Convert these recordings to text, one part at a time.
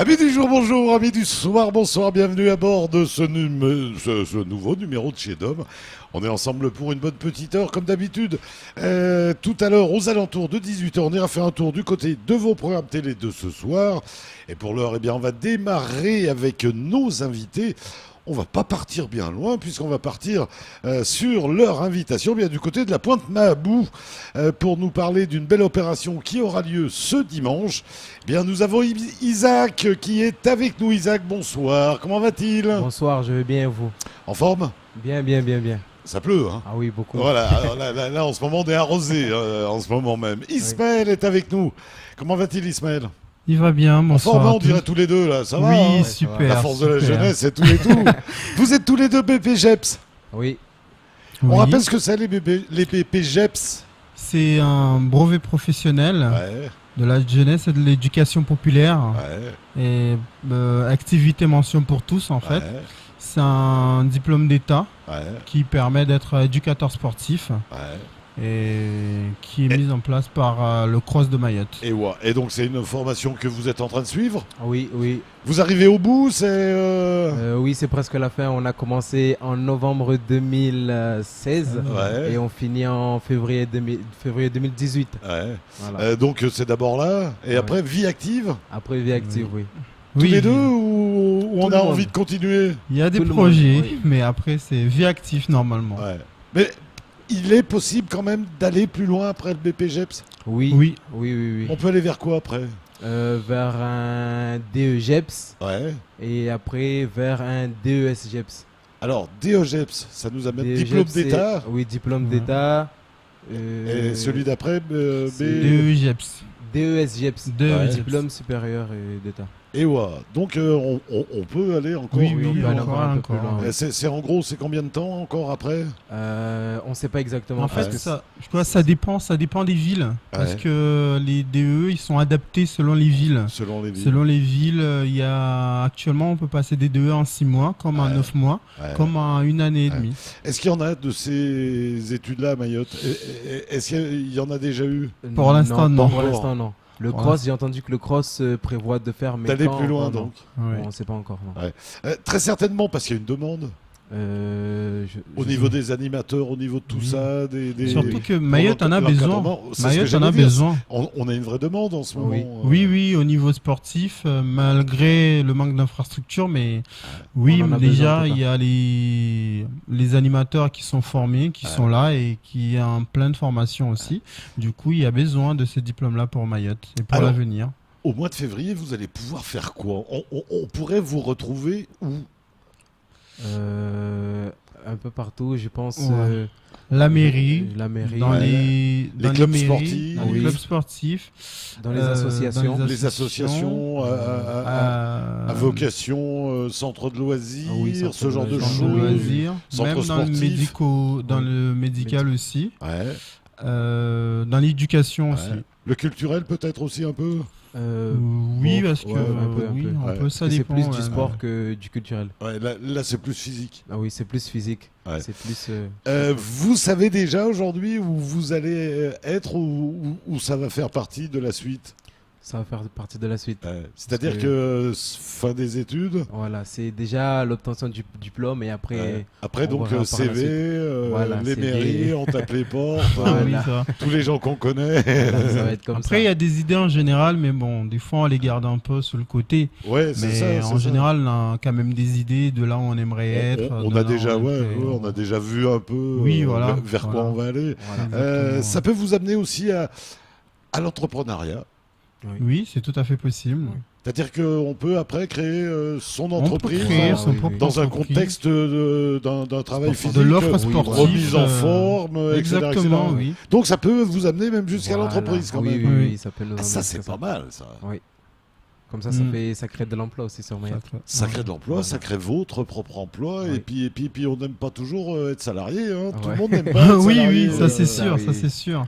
Amis du jour, bonjour, amis du soir, bonsoir, bienvenue à bord de ce nouveau numéro de Chez Dom. On est ensemble pour une bonne petite heure, comme d'habitude. Tout à l'heure, aux alentours de 18h, on ira faire un tour du côté de vos programmes télé de ce soir. Et pour l'heure, eh bien, on va démarrer avec nos invités. On va pas partir bien loin, puisqu'on va partir sur leur invitation, bien du côté de la Pointe Mahabou, pour nous parler d'une belle opération qui aura lieu ce dimanche. Eh bien, nous avons Isaac qui est avec nous. Isaac, bonsoir. Comment va-t-il ? Bonsoir, je vais bien et vous ? En forme ? Bien. Ça pleut, hein ? Ah oui, beaucoup. Voilà, alors là, en ce moment, on est arrosé, en ce moment même. Ismaël est avec nous. Comment va-t-il, Ismaël ? Il va bien, bonsoir. En forme, on dirait tous les deux, là, ça va ? Oui, hein ? super. La force de la super. jeunesse, c'est tous les tout. Vous êtes tous les deux BPGEPS. Oui, On Oui. rappelle ce que c'est les BPGEPS. C'est un brevet professionnel Ouais, de la jeunesse et de l'éducation populaire ouais, et activité mention pour tous en fait. ouais, C'est un diplôme d'État ouais, qui permet d'être éducateur sportif ouais. et qui est mis en place par le CROSS de Mayotte. Et ouais. Et donc c'est une formation que vous êtes en train de suivre. oui. Vous arrivez au bout, Oui, c'est presque la fin. On a commencé en novembre 2016 Ouais. et on finit en février 2018. Ouais. Voilà. Donc c'est d'abord là, et Ouais. après vie active. Après vie active, oui. Tous Oui, les deux ou on Tout a le monde. envie de continuer. il y a des Tout le monde, projets, oui. mais après c'est vie active normalement. Ouais. Mais il est possible quand même d'aller plus loin après le BPGEPS. Oui. Oui. On peut aller vers quoi après ? Vers un DE-GEPS Ouais. et après vers un DES-GEPS. Alors DEGEPS, ça nous amène DE-GEPS, diplôme c'est- d'État. Oui, diplôme Ouais. d'État. Et celui d'après, c'est DEGEPS. DES-GEPS. DES. Diplôme supérieur d'État. Et ouais. Donc on peut aller encore. Oui, on peut aller encore, un peu plus encore. loin, oui. C'est en gros, c'est combien de temps encore après ? On ne sait pas exactement. En parce fait, que je crois que ça dépend des villes. Parce Ouais. que les DE, ils sont adaptés selon les villes. Selon les villes. Selon les villes, il y a actuellement, on peut passer des DE en 6 mois, comme en Ouais. 9 mois, Ouais. comme en 1 année et Ouais. demie. Est-ce qu'il y en a de ces études-là à Mayotte ? Est-ce qu'il y en a déjà eu ? Pour l'instant, non. Pour l'instant, non. Le Pour cross, j'ai entendu que le cross prévoit de faire. Mais D'aller quand, plus loin non. donc. Ouais. On ne sait pas encore. Non. Ouais. Très certainement parce qu'il y a une demande au niveau des animateurs, au niveau de tout Oui. ça. Surtout que Mayotte en a besoin. l'encadrement, c'est ce que Mayotte en j'allais a dire. besoin. On a une vraie demande en ce moment. Oui. Oui, au niveau sportif, malgré le manque d'infrastructures, mais oui, On en a besoin, en déjà, tout cas. il y a les animateurs qui sont formés, qui sont là et qui ont en pleine formation aussi. Du coup, il y a besoin de ces diplômes-là pour Mayotte et pour Alors, l'avenir. Au mois de février, vous allez pouvoir faire quoi ? On pourrait vous retrouver où ? Un peu partout, je pense. Ouais. La mairie, La mairie. dans ouais. les clubs mairies, sportifs. dans les Oui. clubs sportifs, Dans les associations. Les associations à vocation, centre de loisirs, Ah oui, centre ce de genre de loisirs. centres de choses. loisirs, centres même dans sportifs. dans Oui. le médical aussi, Ouais. dans l'éducation Ouais. aussi. Le culturel peut-être aussi un peu. Oui, bon, parce que ouais, un peu. un Ouais. peu ça C'est dépend. plus du ouais. sport que du culturel. Ouais, là c'est plus physique. Ah oui, c'est plus physique. Ouais. C'est plus. Vous savez déjà aujourd'hui où vous allez être ou ça va faire partie de la suite ? Ça va faire partie de la suite. C'est-à-dire Parce que fin des études, Voilà, c'est déjà l'obtention du diplôme et après. après on donc verra par la CV, suite. Voilà, les CV. mairies, on tape les portes, Voilà. Oui, ça. tous les gens qu'on connaît. Voilà, ça va être comme Après, il y ça. a des idées en général, mais bon, des fois, on les garde un peu sur le côté. Ouais, c'est Mais ça. c'est en ça. général, on a quand même des idées de là où on aimerait être. On de a là déjà, où on a déjà vu un peu Oui, voilà, vers quoi voilà. on va aller. Voilà. Exactement. Ça peut vous amener aussi à l'entrepreneuriat. Oui, c'est tout à fait possible. C'est-à-dire qu'on peut après créer son On peut entreprise créer Ah, son oui, propre oui. dans un entreprise. contexte d'un travail De physique, de l'offre oui, sportive. remise en forme, etc., Exactement, etc. oui. Donc ça peut vous amener même jusqu'à Voilà. l'entreprise quand Oui, même. oui, Oui. oui, ça peut nous Ah, ça emmener c'est jusqu'à pas mal ça. Comme ça, Mm. ça crée de l'emploi aussi sur Mayotte. Ça crée de l'emploi, Voilà. ça crée votre propre emploi, Oui. et puis on n'aime pas toujours être salarié. Hein. Tout le Ouais. monde n'aime pas être Oui, salarié. oui, ça c'est ça, sûr, oui. ça c'est sûr.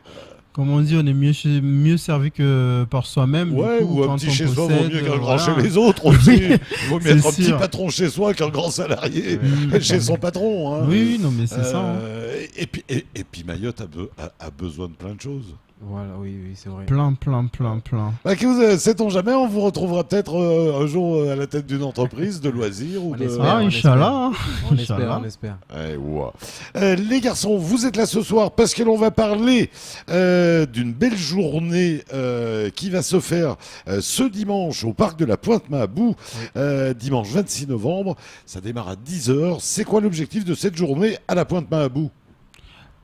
Comme on dit, on est mieux servi que par soi-même. Du Ouais, coup, ou un quand petit on chez soi vaut possède, mieux qu'un grand voilà. chez les autres aussi. Il vaut mieux être un C'est petit sûr. patron chez soi qu'un grand salarié Mm. chez son patron. Hein. Oui, oui, non, mais c'est ça. Hein. Et puis Mayotte a besoin de plein de choses. Voilà, oui, oui, c'est vrai. Plein. Bah, sait-on jamais, on vous retrouvera peut-être un jour à la tête d'une entreprise de loisirs ou On de... espère. Ah, on Inch'Allah. On espère, Inch'Allah. on espère. Eh, ouais. Les garçons, vous êtes là ce soir parce que l'on va parler d'une belle journée qui va se faire ce dimanche au parc de la Pointe-Mahabou, dimanche 26 novembre. Ça démarre à 10h. C'est quoi l'objectif de cette journée à la Pointe-Mahabou?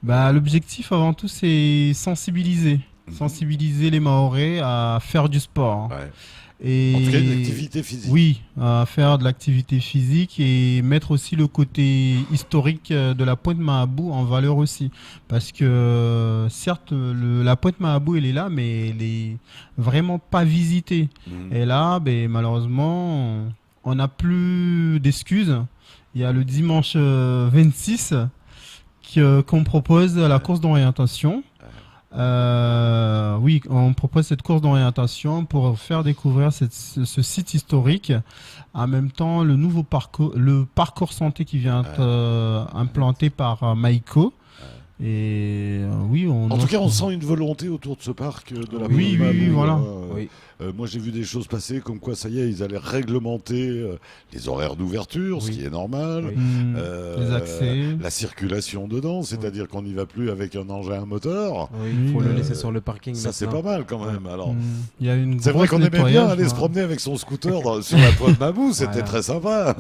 Bah, l'objectif avant tout, c'est sensibiliser. Sensibiliser les Mahorais à faire du sport. Ouais. Et En tout cas, une activité physique. oui, à faire de l'activité physique et mettre aussi le côté historique de la Pointe Mahabou en valeur aussi. Parce que certes, la Pointe Mahabou, elle est là, mais elle est vraiment pas visitée. Et là, ben, malheureusement, on n'a plus d'excuses. Il y a le dimanche 26 qu'on propose la course d'orientation. Oui, on propose cette course d'orientation pour faire découvrir ce site historique. En même temps, le parcours santé qui vient être implanté par Maïko. Et oui, En tout cas, on sent une volonté autour de ce parc de la Oui, Pointe-Mahabou. oui, voilà. Oui. Moi, j'ai vu des choses passer comme quoi, ça y est, ils allaient réglementer les horaires d'ouverture, ce Oui. qui est normal. Oui. Les accès. La circulation dedans, c'est-à-dire qu'on n'y va plus avec un engin à moteur. Oui, il faut Oui, le laisser sur le parking. Ça, c'est maintenant. pas mal quand même. Alors, Il y a une c'est vrai grosse qu'on aimait bien nettoyage, aller se voilà. promener avec son scooter sur la Pointe-Mahabou, c'était Voilà. très sympa.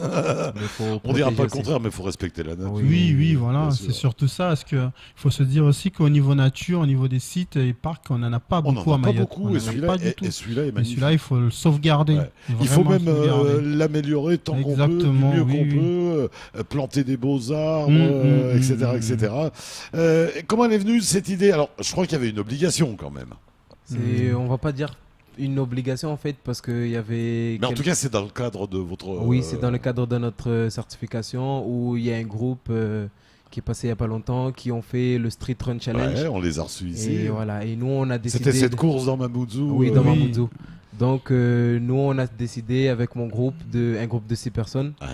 Mais faut On dira protéger pas le aussi. contraire, mais il faut respecter la nature. Oui, oui, voilà, bien c'est sûr. surtout ça. Parce que faut se dire aussi qu'au niveau nature, au niveau des sites et parcs, on n'en a pas On beaucoup n'en à a pas Mayotte. beaucoup, On et n'en a celui-là pas du est, tout. et celui-là est Et magnifique. celui-là, il faut le sauvegarder. Ouais. Il Vraiment faut même sauvegarder. l'améliorer tant qu'on peut, du Exactement, mieux oui, qu'on oui. peut, planter des beaux arbres, etc., mm, etc. Comment elle est venue cette idée? Alors, je crois qu'il y avait une obligation quand même. On va pas dire une obligation en fait parce qu'il y avait. Mais en tout cas, c'est dans le cadre de votre... Oui, c'est dans le cadre de notre certification où il y a un groupe qui est passé il y a pas longtemps qui ont fait le Street Run Challenge. Ouais, on les a reçus ici. Et voilà. Et nous, on a décidé. C'était cette course dans Mamoudzou. Oui, dans Oui. Mamoudzou. Donc, nous, on a décidé avec mon groupe, un groupe de 6 personnes, Ouais,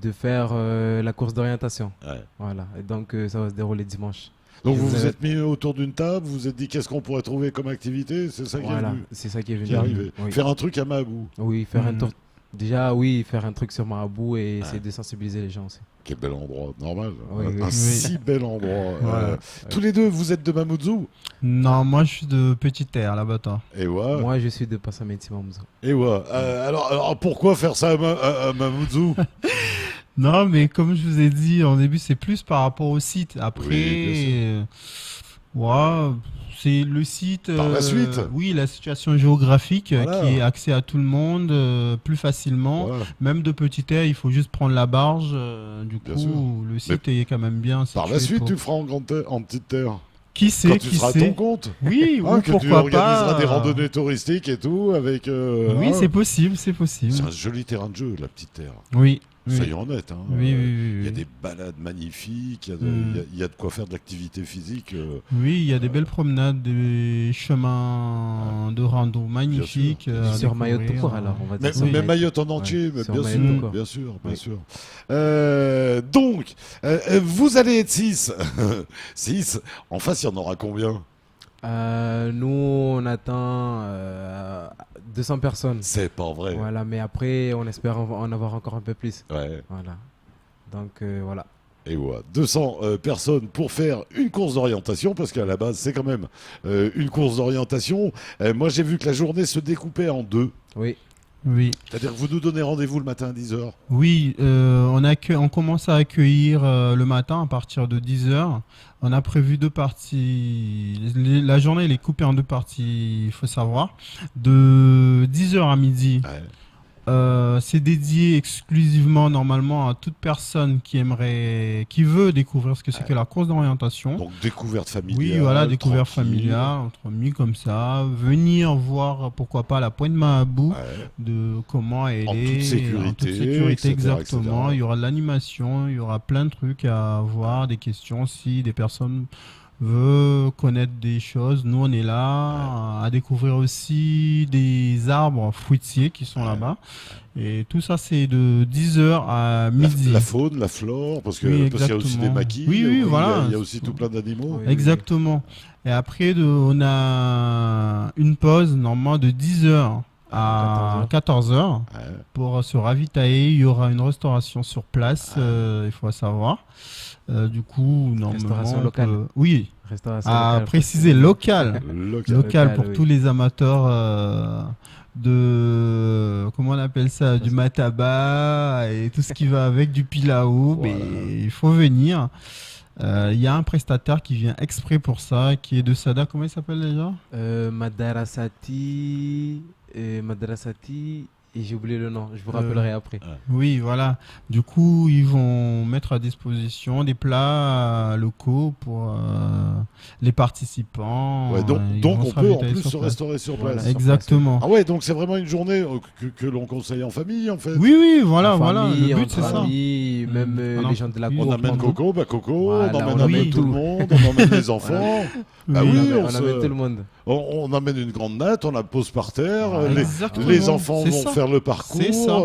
de faire la course d'orientation. ouais. Voilà. Et donc, ça va se dérouler dimanche. Donc Et vous vous vous avez- êtes mis autour d'une table, vous vous êtes dit qu'est-ce qu'on pourrait trouver comme activité, c'est ça qui est Voilà. venu, C'est ça qui est venu. qui est arrivé. Oui. Faire un truc à Mahabou. Oui, faire un Mhm. tour. Déjà, oui, faire un truc sur Marabout et essayer de sensibiliser les gens aussi. Quel bel endroit, normal. Oui, un oui. un si bel endroit. Voilà. Tous les deux, vous êtes de Mamoudzou. Non, moi je suis de Petite Terre là-bas. toi. Et ouais. Moi, je suis de Passamenti Mamoudzou. Et ouais. Alors, pourquoi faire ça à Mamoudzou? Non, mais comme je vous ai dit en début, c'est plus par rapport au site. Après, Oui, ouais, c'est le site. Par la suite. Oui, la situation géographique Voilà. qui est accès à tout le monde plus facilement. Voilà. Même de Petite Terre, il faut juste prendre la barge. Du Bien coup, sûr. le site est quand même bien. Par la situé suite, pour- tu le feras en petite terre. Qui sait, Quand tu qui seras à sait. ton compte. Oui, Hein, ou que tu pourquoi organiseras pas. des randonnées touristiques et tout avec. Oui, hein. c'est possible, c'est possible. C'est un joli terrain de jeu, la petite terre. Oui, oui. Soyons honnêtes. Hein. Oui, oui, oui, Il y a oui. des balades magnifiques, il y a de, Mm. il y a de quoi faire de l'activité physique. Oui, il y a des belles promenades, des chemins de rando magnifiques. à Sur Mayotte tout découvrir. court, alors, on va Mais, dire. sur mais Mayotte. Mayotte en entier, Ouais, mais sur bien Mayotte sûr, tout court. bien sûr, bien Oui. sûr. Donc, vous allez être 6. 6. En face, il y en aura combien? Nous, on attend 200 personnes. C'est pas vrai. Voilà, mais après, on espère en avoir encore un peu plus. Ouais. Voilà. Donc, voilà. Et ouais, 200 personnes pour faire une course d'orientation, parce qu'à la base, c'est quand même une course d'orientation. Moi, j'ai vu que la journée se découpait en deux. Oui. Oui, C'est-à-dire que vous nous donnez rendez-vous le matin à 10h. oui on commence à accueillir le matin à partir de 10h. On a prévu deux parties. La journée, elle est coupée en deux parties, il faut savoir. De 10h à midi, Ouais. c'est dédié exclusivement normalement à toute personne qui veut découvrir ce que c'est que la course d'orientation. Donc, découverte familiale. Oui, voilà, découverte tranquille. familiale, entre amis comme ça. Venir voir, pourquoi pas, la Pointe Mahabou, Ouais. de comment elle En est. toute sécurité, En toute sécurité, etc., exactement. etc. Il y aura de l'animation, il y aura plein de trucs à voir, des questions si des personnes veut connaître des choses, nous on est là à découvrir aussi des arbres fruitiers qui sont là-bas. Et tout ça c'est de 10h à midi. La faune, la flore, parce qu'il Oui, y a aussi exactement. des maquis. Oui, voilà. Il y a aussi tout plein d'animaux. Oui. Exactement. Et après, on a une pause normalement de 10h à 14h Ouais. pour se ravitailler. Il y aura une restauration sur place, il faut savoir. Du coup, normalement, Restauration locale. Oui, Restauration à locale, préciser local. Local. Local pour oui. tous les amateurs de, comment on appelle ça, du mataba et tout ce qui va avec, du pilaou. Voilà. Mais il faut venir. Il y a un prestataire qui vient exprès pour ça, qui est de Sada. Comment il s'appelle déjà? Madrasati, et j'ai oublié le nom, je vous rappellerai après. Oui, voilà. Du coup, ils vont mettre à disposition des plats locaux pour les participants. Ouais, donc Ils vont on se peut en ravitailler plus sur se place. restaurer sur Voilà. place. Exactement. Ah ouais, donc c'est vraiment une journée que l'on conseille en famille en fait. Oui, voilà, En voilà. famille, Le but, entre c'est ça. amis, même Alors, les gens de la oui, On cour. amène prendre Coco, Coco, Voilà, on on emmène amène tout le tout. monde, on emmène les enfants. Bah oui, Oui, on amène tout le monde. on emmène une grande natte, on la pose par terre, Voilà. Exactement. les enfants C'est vont ça. faire le parcours, C'est ça.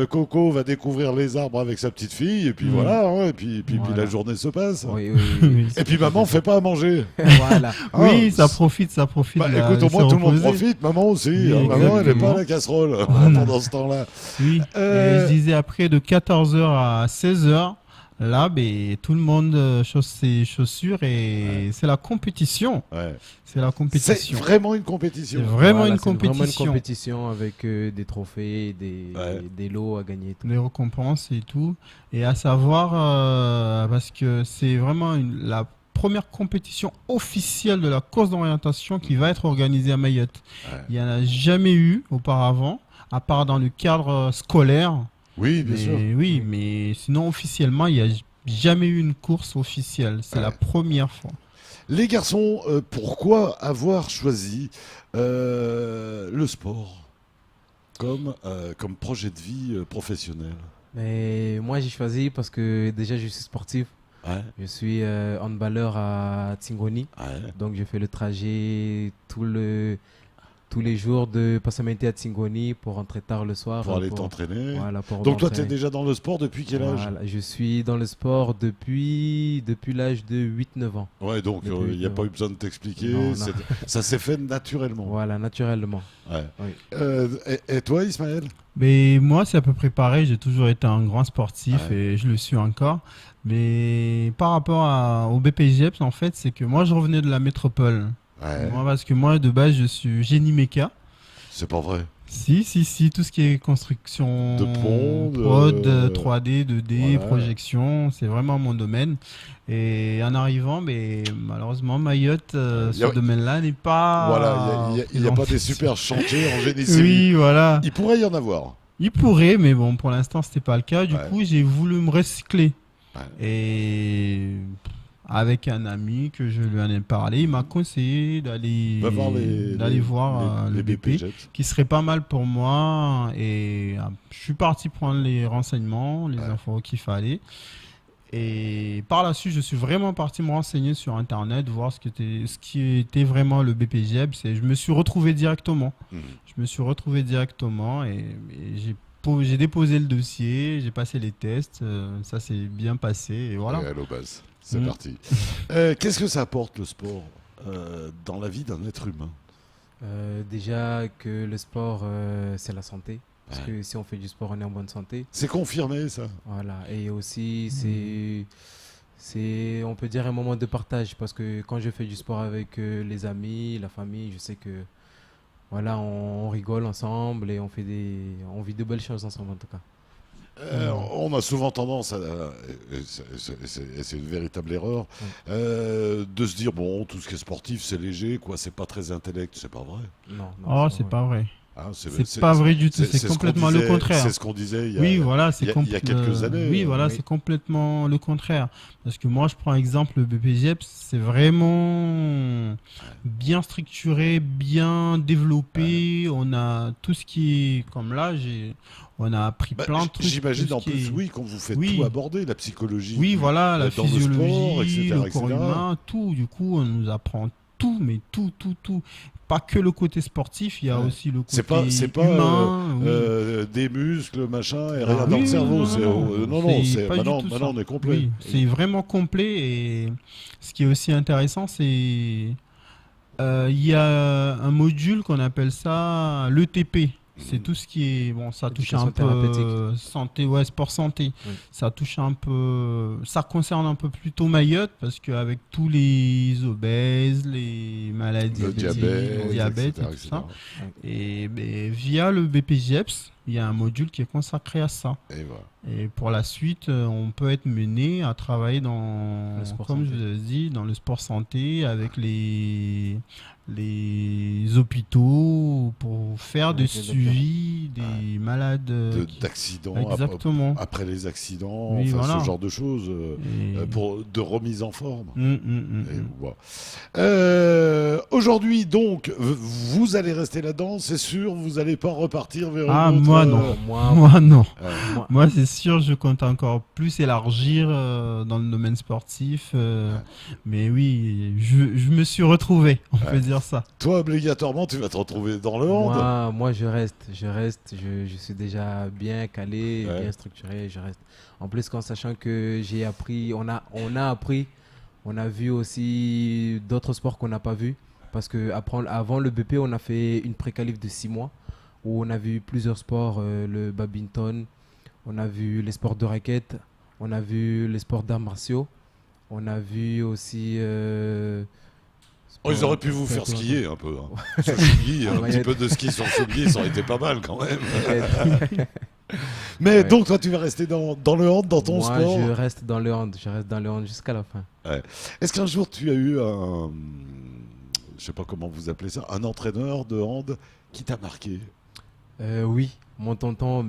Coco va découvrir les arbres avec sa petite fille, et puis Mm. voilà, hein, et puis Voilà. la journée se passe. Oui, oui, Oui. Et puis maman fait pas à manger. Voilà. Oui, Ah, ça profite. Bah, de la- écoute, de au moins se tout le monde reposer. profite, maman aussi. Oui, hein, maman, elle n'est pas exactement. à la casserole Voilà. pendant ce temps-là. Oui, Euh, et je disais après de 14h à 16h, là, ben, tout le monde chausse ses chaussures et c'est la compétition. Ouais. C'est la C'est compétition. vraiment une compétition. C'est vraiment Voilà, une c'est vraiment une compétition. compétition avec des trophées, Ouais. des lots à gagner. Tout. Les récompenses et tout. Et à savoir, parce que c'est vraiment la première compétition officielle de la course d'orientation qui va être organisée à Mayotte. Ouais. Il n'y en a jamais eu auparavant, à part dans le cadre scolaire. Oui, bien Mais sûr. oui, mais sinon officiellement, il n'y a jamais eu une course officielle. C'est Ouais. la première fois. Les garçons, pourquoi avoir choisi le sport comme projet de vie professionnel? Mais moi, j'ai choisi parce que déjà, je suis sportif. Ouais, Je suis handballeur à Tsingoni. ouais. Donc, je fais le trajet tous les jours de Passamenti à Tsingoni pour rentrer tard le soir. Pour aller t'entraîner. Voilà, pour Donc toi, tu es m'entraîner. déjà dans le sport depuis quel âge? Voilà, je suis dans le sport depuis l'âge de 8-9 ans. Ouais, donc il Depuis n'y a que- pas eu besoin de t'expliquer. Non, non. Ça s'est fait naturellement. Voilà, naturellement. Ouais. Oui. Et toi, Ismaël? Mais moi, c'est à peu près pareil. J'ai toujours été un grand sportif Ouais. et je le suis encore. Mais par rapport au BPGEPS, en fait, c'est que moi, je revenais de la métropole. Ouais. Moi, parce que moi, de base, je suis génie méca. C'est pas vrai. Si, tout ce qui est construction De pont, de- prod, 3D, 2D, Voilà. projection, c'est vraiment mon domaine. Et en arrivant, mais malheureusement, Mayotte, y ce a- domaine-là n'est pas. Voilà, il n'y a pas des super chantiers en génie civil. Oui, voilà. Il pourrait y en avoir. Il pourrait, mais bon, pour l'instant, c'était pas le cas. Du Ouais. coup, j'ai voulu me recycler. Ouais. Et avec un ami que je lui en ai parlé, il m'a conseillé d'aller Va voir voir le BP, BPGEPS. qui serait pas mal pour moi. Et je suis parti prendre les renseignements, les Ouais. infos qu'il fallait. Et par la suite, je suis vraiment parti me renseigner sur Internet, voir ce qui était vraiment le BPGEPS. Et je me suis retrouvé directement. Mhm. Je me suis retrouvé directement et j'ai déposé le dossier, j'ai passé les tests, ça s'est bien passé et voilà. Ouais, allô, base. C'est Mm. parti. Qu'est-ce que ça apporte le sport dans la vie d'un être humain? Déjà que le sport, c'est la santé. Parce Ouais. que si on fait du sport, on est en bonne santé. C'est confirmé, ça. Voilà. Et aussi, c'est, on peut dire, un moment de partage. Parce que quand je fais du sport avec les amis, la famille, je sais que voilà, on rigole ensemble et on vit de belles choses ensemble en tout cas. On a souvent tendance et c'est une véritable erreur, de se dire bon, tout ce qui est sportif, c'est léger, quoi, c'est pas très intellect, c'est pas vrai. Non, Oh, c'est c'est pas vrai. Hein, C'est pas vrai du tout, c'est ce qu'on complètement disait- le contraire. C'est ce qu'on disait il y a, Oui, voilà, c'est il y a quelques années. Oui, voilà, oui. c'est complètement le contraire. Parce que moi, je prends exemple le BPGEPS, c'est vraiment bien structuré, bien développé. On a tout ce qui est comme là, on a appris Bah, plein de trucs. J'imagine tout en ce qui plus, est- oui, quand vous faites Oui. tout aborder, la psychologie. Oui, voilà, la dans le sport, physiologie, etc., le corps etc.. humain, tout. Du coup, on nous apprend tout, mais tout, tout, tout. Pas que le côté sportif, il y a Ouais. aussi le C'est côté pas humain. oui. des muscles, machin, et Ah rien dans oui, le cerveau. non, C'est non, non, c'est c'est pas du maintenant, tout ça. maintenant on est complet. Oui, c'est vraiment complet. Et ce qui est aussi intéressant, c'est il y a un module qu'on appelle ça l'ETP. C'est tout ce qui est bon, ça touche un Éducation peu thérapeutique. santé, ouais, sport santé. Oui. Ça touche un peu, ça concerne un peu plutôt Mayotte parce qu'avec tous les obèses, les maladies, Le diabète, le diabète etc., et tout etc.. ça. Et ben, via le BPGEPS, il y a un module qui est consacré à ça. Et voilà. Et pour la suite, on peut être mené à travailler dans, Le sport comme santé. je vous ai dit, dans le sport santé avec les hôpitaux pour faire Avec des les docteurs. suivis des malades. D'accidents, Exactement. après les accidents, Oui, enfin, voilà. ce genre de choses, Et- de remise en forme. Mm. Et voilà. Aujourd'hui, donc, vous allez rester là-dedans, c'est sûr, vous n'allez pas repartir vers Ah, une autre, moi, non. Moi, Moi, non. moi, Moi, c'est sûr, je compte encore plus élargir dans le domaine sportif. Mais oui, je me suis retrouvé, on peut dire ça. Toi, obligatoirement, tu vas te retrouver dans le hand. moi, je reste. Je suis déjà bien calé, Ouais. bien structuré. Je reste. En plus, qu'en sachant que j'ai appris, on a appris, on a vu aussi d'autres sports qu'on n'a pas vus. Parce que avant le BP, on a fait une pré-qualif de 6 mois où on a vu plusieurs sports, le badminton, on a vu les sports de raquette, on a vu les sports d'arts martiaux, on a vu aussi. Oh, ils auraient pu vous faire skier un peu. Hein. Sur ski, un petit peu de ski sur soulier, ça aurait été pas mal quand même. Mais Ouais. donc, toi, tu vas rester dans le hand, dans ton Moi, sport. je reste dans le hand. Je reste dans le hand jusqu'à la fin. Est-ce qu'un jour, tu as eu je sais pas comment vous appelez ça, un entraîneur de hand qui t'a marqué? Oui, mon tonton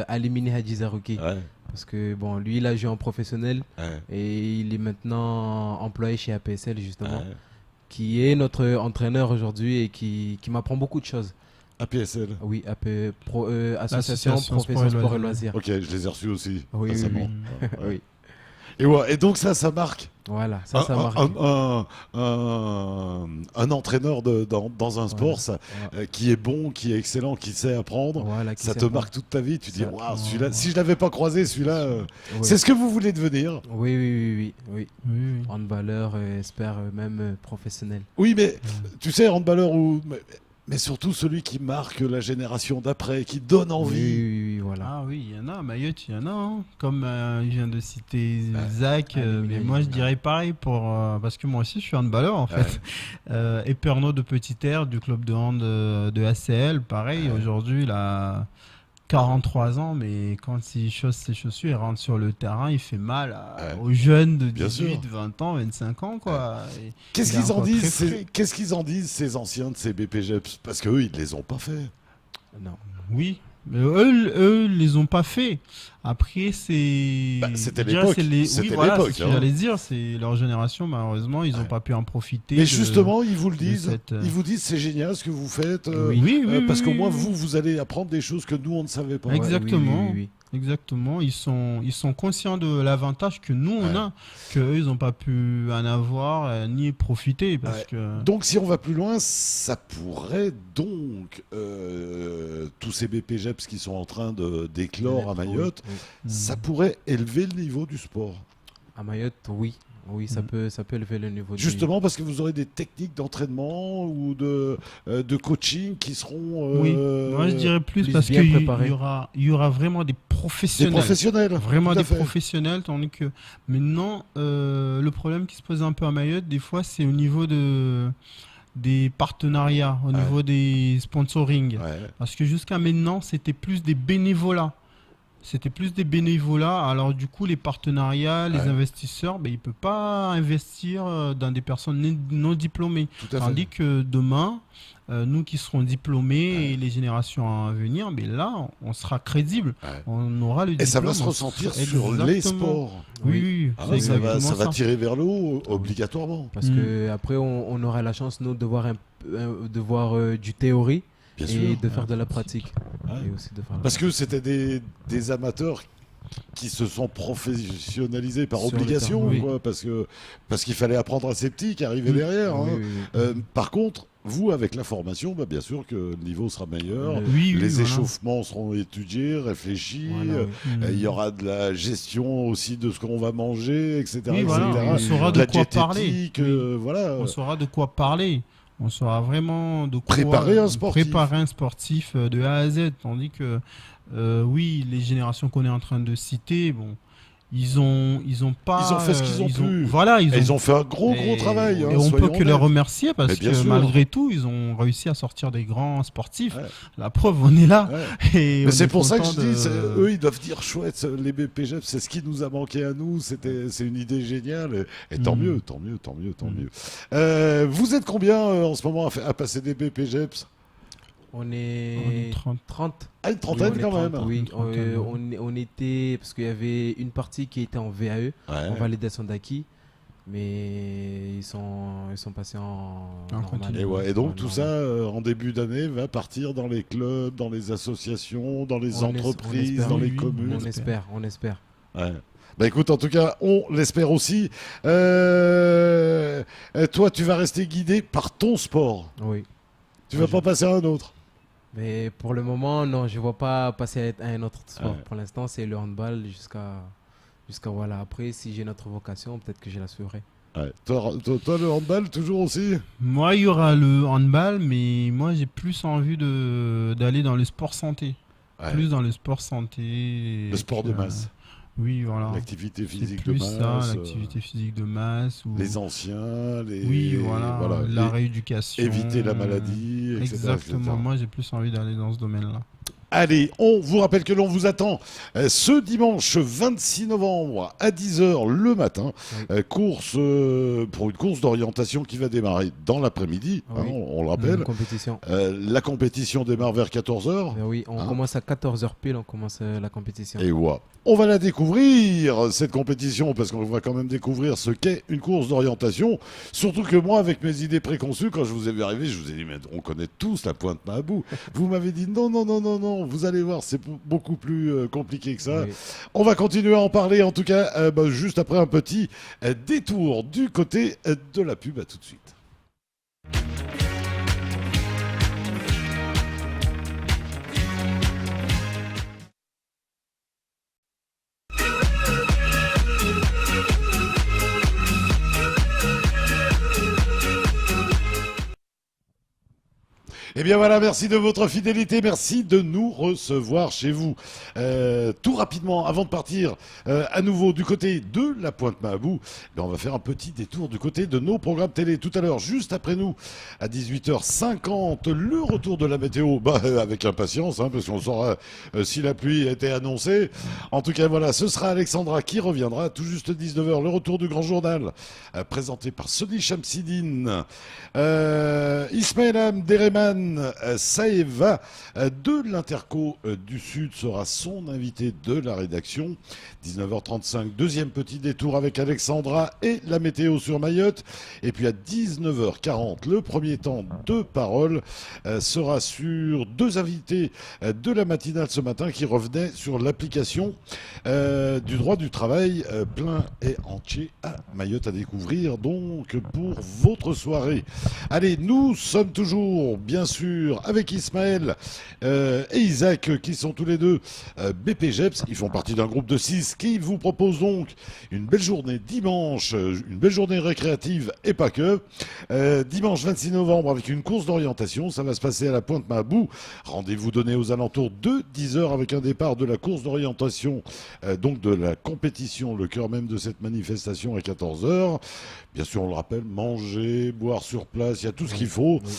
Alimini Hadjizarouki. Ouais, Parce que bon, lui, il a joué en professionnel ouais, et il est maintenant employé chez APSL justement, ouais. qui est notre entraîneur aujourd'hui et qui m'apprend beaucoup de choses. APSL. Oui, Association L'association Profession Sport et Loisirs. Ok, je les ai reçus aussi Oui, oui, récemment. oui. Ouais. Oui, Et, ouais, et donc ça marque. voilà, ça marque. Un entraîneur dans un sport Voilà. qui est bon, qui est excellent, qui sait apprendre, Voilà, qui ça sait te apprendre. marque toute ta vie. Tu dis, Ça- waouh, celui-là, si je l'avais pas croisé, celui-là, Oui. c'est ce que vous voulez devenir. Oui, oui, oui, oui, oui. Oui, oui. Handballeur, espère même professionnel. Oui, mais tu sais, handballeur mais surtout celui qui marque la génération d'après, qui donne Oui, envie. oui, oui, voilà. Ah oui, il y en a, à Mayotte, il y en a. Hein. Comme je viens de citer Zach, mais Alimini, moi je ouais. dirais pareil parce que moi aussi je suis handballeur en fait. Épernon de Petite Terre du club de hand de ACL, pareil, aujourd'hui il a 43 ans, mais quand il chausse ses chaussures, il rentre sur le terrain, il fait mal aux jeunes de Bien 18, sûr. 20 ans, 25 ans quoi. Et Qu'est-ce il est qu'ils en encore très disent frais. Qu'est-ce qu'ils en disent ces anciens de ces BPGEPS? Parce qu'eux, ils les ont pas fait. Non. Oui, mais eux, ils les ont pas fait. Après, c'est. Bah, c'était je dirais, l'époque. c'est les- C'était Oui, voilà, l'époque, c'est ce hein. que j'allais dire. C'est leur génération, malheureusement, ils n'ont Ouais. pas pu en profiter. Mais de- justement, ils vous le de disent. cette, Ils vous disent c'est génial ce que vous faites. Oui, parce qu'au oui, moins, oui. vous allez apprendre des choses que nous, on ne savait pas. Ouais, Exactement. oui, oui, oui, Exactement. Ils sont conscients de l'avantage que nous, on Ouais. a, qu'eux, ils n'ont pas pu en avoir ni profiter. Parce Ouais. que. Donc, si on va plus loin, ça pourrait donc, tous ces BPGEPS qui sont en train d'éclore à Oui, Mayotte, oui. ça pourrait élever le niveau du sport. À Mayotte, oui. Oui, ça Mm. peut élever le niveau Justement parce que vous aurez des techniques d'entraînement ou de coaching qui seront Oui, moi je dirais plus plus parce bien qu'il préparé. y aura vraiment des des professionnels. professionnels. Vraiment Tout à des fait. professionnels, tandis que maintenant, le problème qui se pose un peu à Mayotte, des fois, c'est au niveau des partenariats, au Ouais. niveau des sponsoring. Ouais. Parce que jusqu'à maintenant, c'était plus des bénévolats. C'était plus des bénévolats. Alors du coup, les partenariats, les investisseurs, ben, ils ne peuvent pas investir dans des personnes non diplômées. Tout à fait. Tandis que demain, nous qui serons diplômés et les générations à venir, ben là, on sera crédible. Ouais. On aura le diplôme. Et ça va se ressentir sur les Exactement. sports. Oui, Ah c'est ouais, ça exactement va tirer vers le haut, obligatoirement. Parce que après, on aura la chance, nous, de voir, de voir du théorie Bien et sûr. de faire de la pratique. Ouais. Et aussi de faire la Parce que c'était des amateurs qui se sont professionnalisés par Sur le obligation, terrain, oui. quoi, parce qu'il fallait apprendre à ces petits qui arrivaient derrière. Oui, Hein. oui, oui. Par contre, vous, avec la formation, bah, bien sûr que le niveau sera meilleur. Oui, Les voilà. échauffements seront étudiés, réfléchis. Voilà, oui. Il y aura de la gestion aussi de ce qu'on va manger, etc. Oui, etc. voilà, on saura de la de quoi parler. diététique, Oui. voilà. On saura de quoi parler. On saura vraiment de quoi Préparer un sportif. préparer un sportif de A à Z. Tandis que, oui, les générations qu'on est en train de citer, bon, ils ont pas. Ils ont fait ce qu'ils ont pu. Voilà, Et ils ont fait un gros Et- travail. et hein, on peut soyons que les honnêtes. remercier parce Mais bien que sûr. malgré tout, ils ont réussi à sortir des grands sportifs. Ouais. La preuve, on est là. Ouais. Et Mais on c'est est pour ça que content je dis, de- eux, ils doivent dire chouette, les BPGEP, c'est ce qui nous a manqué à nous, c'est une idée géniale, et tant mieux, tant mieux, tant mieux, tant mieux. Vous êtes combien en ce moment à passer des BPGEPS? On On est est 30. 30. Ah, une trentaine Oui, on est quand 30, même. Oui, Une trentaine, on était. Parce qu'il y avait une partie qui était en VAE, en Ouais. validation d'acquis. Mais ils sont passés en normal. continu. Et donc En tout normal. ça, en début d'année, va partir dans les clubs, dans les associations, dans les On entreprises, espère, dans oui, les oui, communes. On espère. Ouais. Bah écoute, en tout cas, on l'espère aussi. Toi, tu vas rester guidé par ton sport. Oui. Tu vas pas passer à un autre. Mais pour le moment, non, je ne vois pas passer à un autre sport. Ouais. Pour l'instant, c'est le handball jusqu'à voilà. Après, si j'ai notre vocation, peut-être que je la suivrai. Ouais. Toi, le handball, toujours aussi. Moi, il y aura le handball, mais moi, j'ai plus envie d'aller dans le sport santé. Ouais. Plus dans le sport santé. Le sport de masse. Oui, voilà. L'activité C'est physique de plus masse. ça, l'activité physique de masse. Ou... Les anciens, Oui, voilà, la Et rééducation. éviter la maladie, etc. Exactement, etc. moi j'ai plus envie d'aller dans ce domaine-là. Allez, on vous rappelle que l'on vous attend ce dimanche 26 novembre à 10h le matin. Oui. Pour une course d'orientation qui va démarrer dans l'après-midi, Oui. on le rappelle. Une compétition. La compétition démarre vers 14h. Ben oui, on Hein. commence à 14h pile, on commence la compétition. Et ouais. On va la découvrir, cette compétition, parce qu'on va quand même découvrir ce qu'est une course d'orientation. Surtout que moi, avec mes idées préconçues, quand je vous ai vu arriver, je vous ai dit, mais on connaît tous la pointe Mahabou. Vous m'avez dit, non, non, non, non, non, vous allez voir, c'est beaucoup plus compliqué que ça. Oui. On va continuer à en parler, en tout cas, juste après un petit détour du côté de la pub. À tout de suite. Eh bien voilà, merci de votre fidélité, merci de nous recevoir chez vous. Tout rapidement, avant de partir à nouveau du côté de la Pointe Mahabou, on va faire un petit détour du côté de nos programmes télé. Tout à l'heure, juste après nous, à 18h50, le retour de la météo, avec impatience, hein, parce qu'on saura si la pluie a été annoncée. En tout cas, voilà, ce sera Alexandra qui reviendra tout juste 19h, le retour du grand journal, présenté par Sony Chamsidine, Ismaël Abderrahmane Saeva de l'Interco du Sud sera son invité de la rédaction. 19h35, deuxième petit détour avec Alexandra et la météo sur Mayotte. Et puis à 19h40, le premier temps de parole sera sur deux invités de la matinale ce matin qui revenaient sur l'application du droit du travail plein et entier à Mayotte à découvrir donc pour votre soirée. Allez, nous sommes toujours bien sûr avec Ismaël et Isaac qui sont tous les deux BPGEPS. Ils font partie d'un groupe de 6 qui vous propose donc une belle journée dimanche, une belle journée récréative et pas que. Dimanche 26 novembre avec une course d'orientation. Ça va se passer à la Pointe Mahabou. Rendez-vous donné aux alentours de 10h avec un départ de la course d'orientation, donc de la compétition, le cœur même de cette manifestation à 14h. Bien sûr, on le rappelle, manger, boire sur place, il y a tout ce qu'il faut. Oui.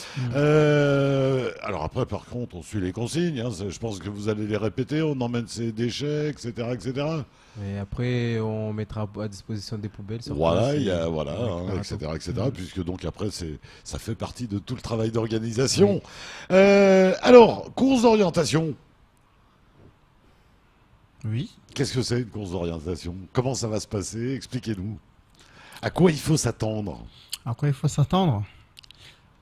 Alors après, par contre, on suit les consignes. Hein, je pense que vous allez les répéter. On emmène ses déchets, etc., etc. Et après, on mettra à disposition des poubelles. Sur Voilà, place il y a, et voilà, on hein, récupérera etc., tout. etc. Puisque donc après, ça fait partie de tout le travail d'organisation. Alors, course d'orientation. Oui. Qu'est-ce que c'est une course d'orientation? Comment ça va se passer? Expliquez-nous. À quoi il faut s'attendre? À quoi il faut s'attendre?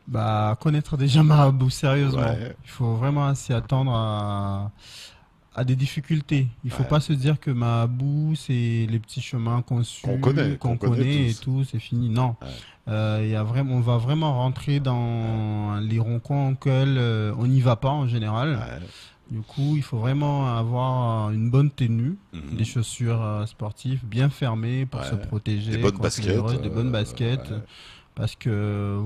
Bah, connaître déjà Marabout, sérieusement. Ouais. Il faut vraiment s'y attendre à des difficultés. Il faut Ouais. pas se dire que Marabout, c'est les petits chemins qu'on suit, Qu'on connaît et tous. tout, c'est fini. Non. Ouais. Il y a vraiment, on va vraiment rentrer dans les ronds-coins auxquels on n'y va pas en général. Ouais. Du coup, il faut vraiment avoir une bonne tenue, Mhm. des chaussures sportives bien fermées pour Ouais. se protéger, Des bonnes contre les baskets. rushs, des bonnes baskets, Ouais. parce que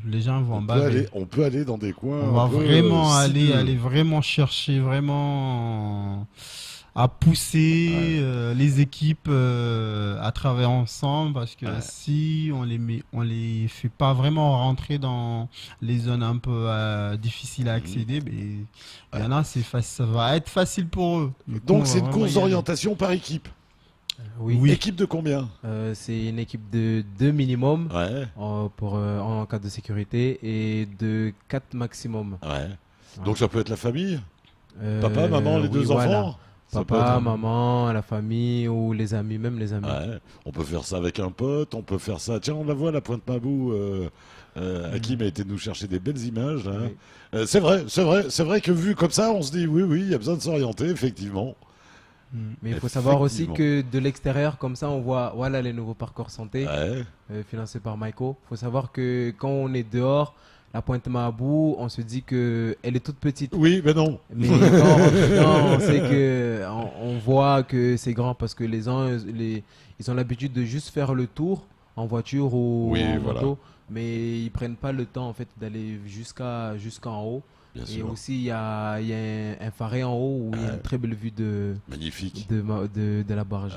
les gens vont en On peut baver. aller dans des coins. On va un peu, vraiment sinueux. aller vraiment chercher, vraiment à pousser les équipes à travailler ensemble, parce que Ouais. si on les fait pas vraiment rentrer dans les zones un peu difficiles à accéder, mais il y en a, ça va être facile pour eux. Du coup, on Donc va c'est une vraiment course y aller. d'orientation par équipe. Oui. Oui. Équipe de combien? C'est une équipe de 2 minimum Ouais. en cas de sécurité et de 4 maximum. Ouais. Donc ça peut être la famille? Euh, Papa, maman, les oui, deux voilà. enfants? Ça peut Papa, être- maman, la famille ou les amis, même les amis. Ouais. On peut faire ça avec un pote, on peut faire ça. Tiens, on la voit, la Pointe-Mabou. Hakim a été nous chercher des belles images. Là. Oui. C'est vrai que vu comme ça, on se dit oui, il y a besoin de s'orienter, effectivement. Mais il faut savoir aussi Effectivement. que de l'extérieur, comme ça, on voit voilà les nouveaux parcours santé Ouais. financés par Maïko. Il faut savoir que quand on est dehors, la Pointe Mahabou, on se dit que elle est toute petite. Oui, mais non. Mais quand on rentre dedans, on sait que on voit que c'est grand parce que les gens ils ont l'habitude de juste faire le tour en voiture ou Oui, en voilà. moto, mais ils prennent pas le temps en fait d'aller jusqu'en haut. Bien Et sûr. aussi il y a un phare en haut où il y a une très belle vue Magnifique. de la barrage.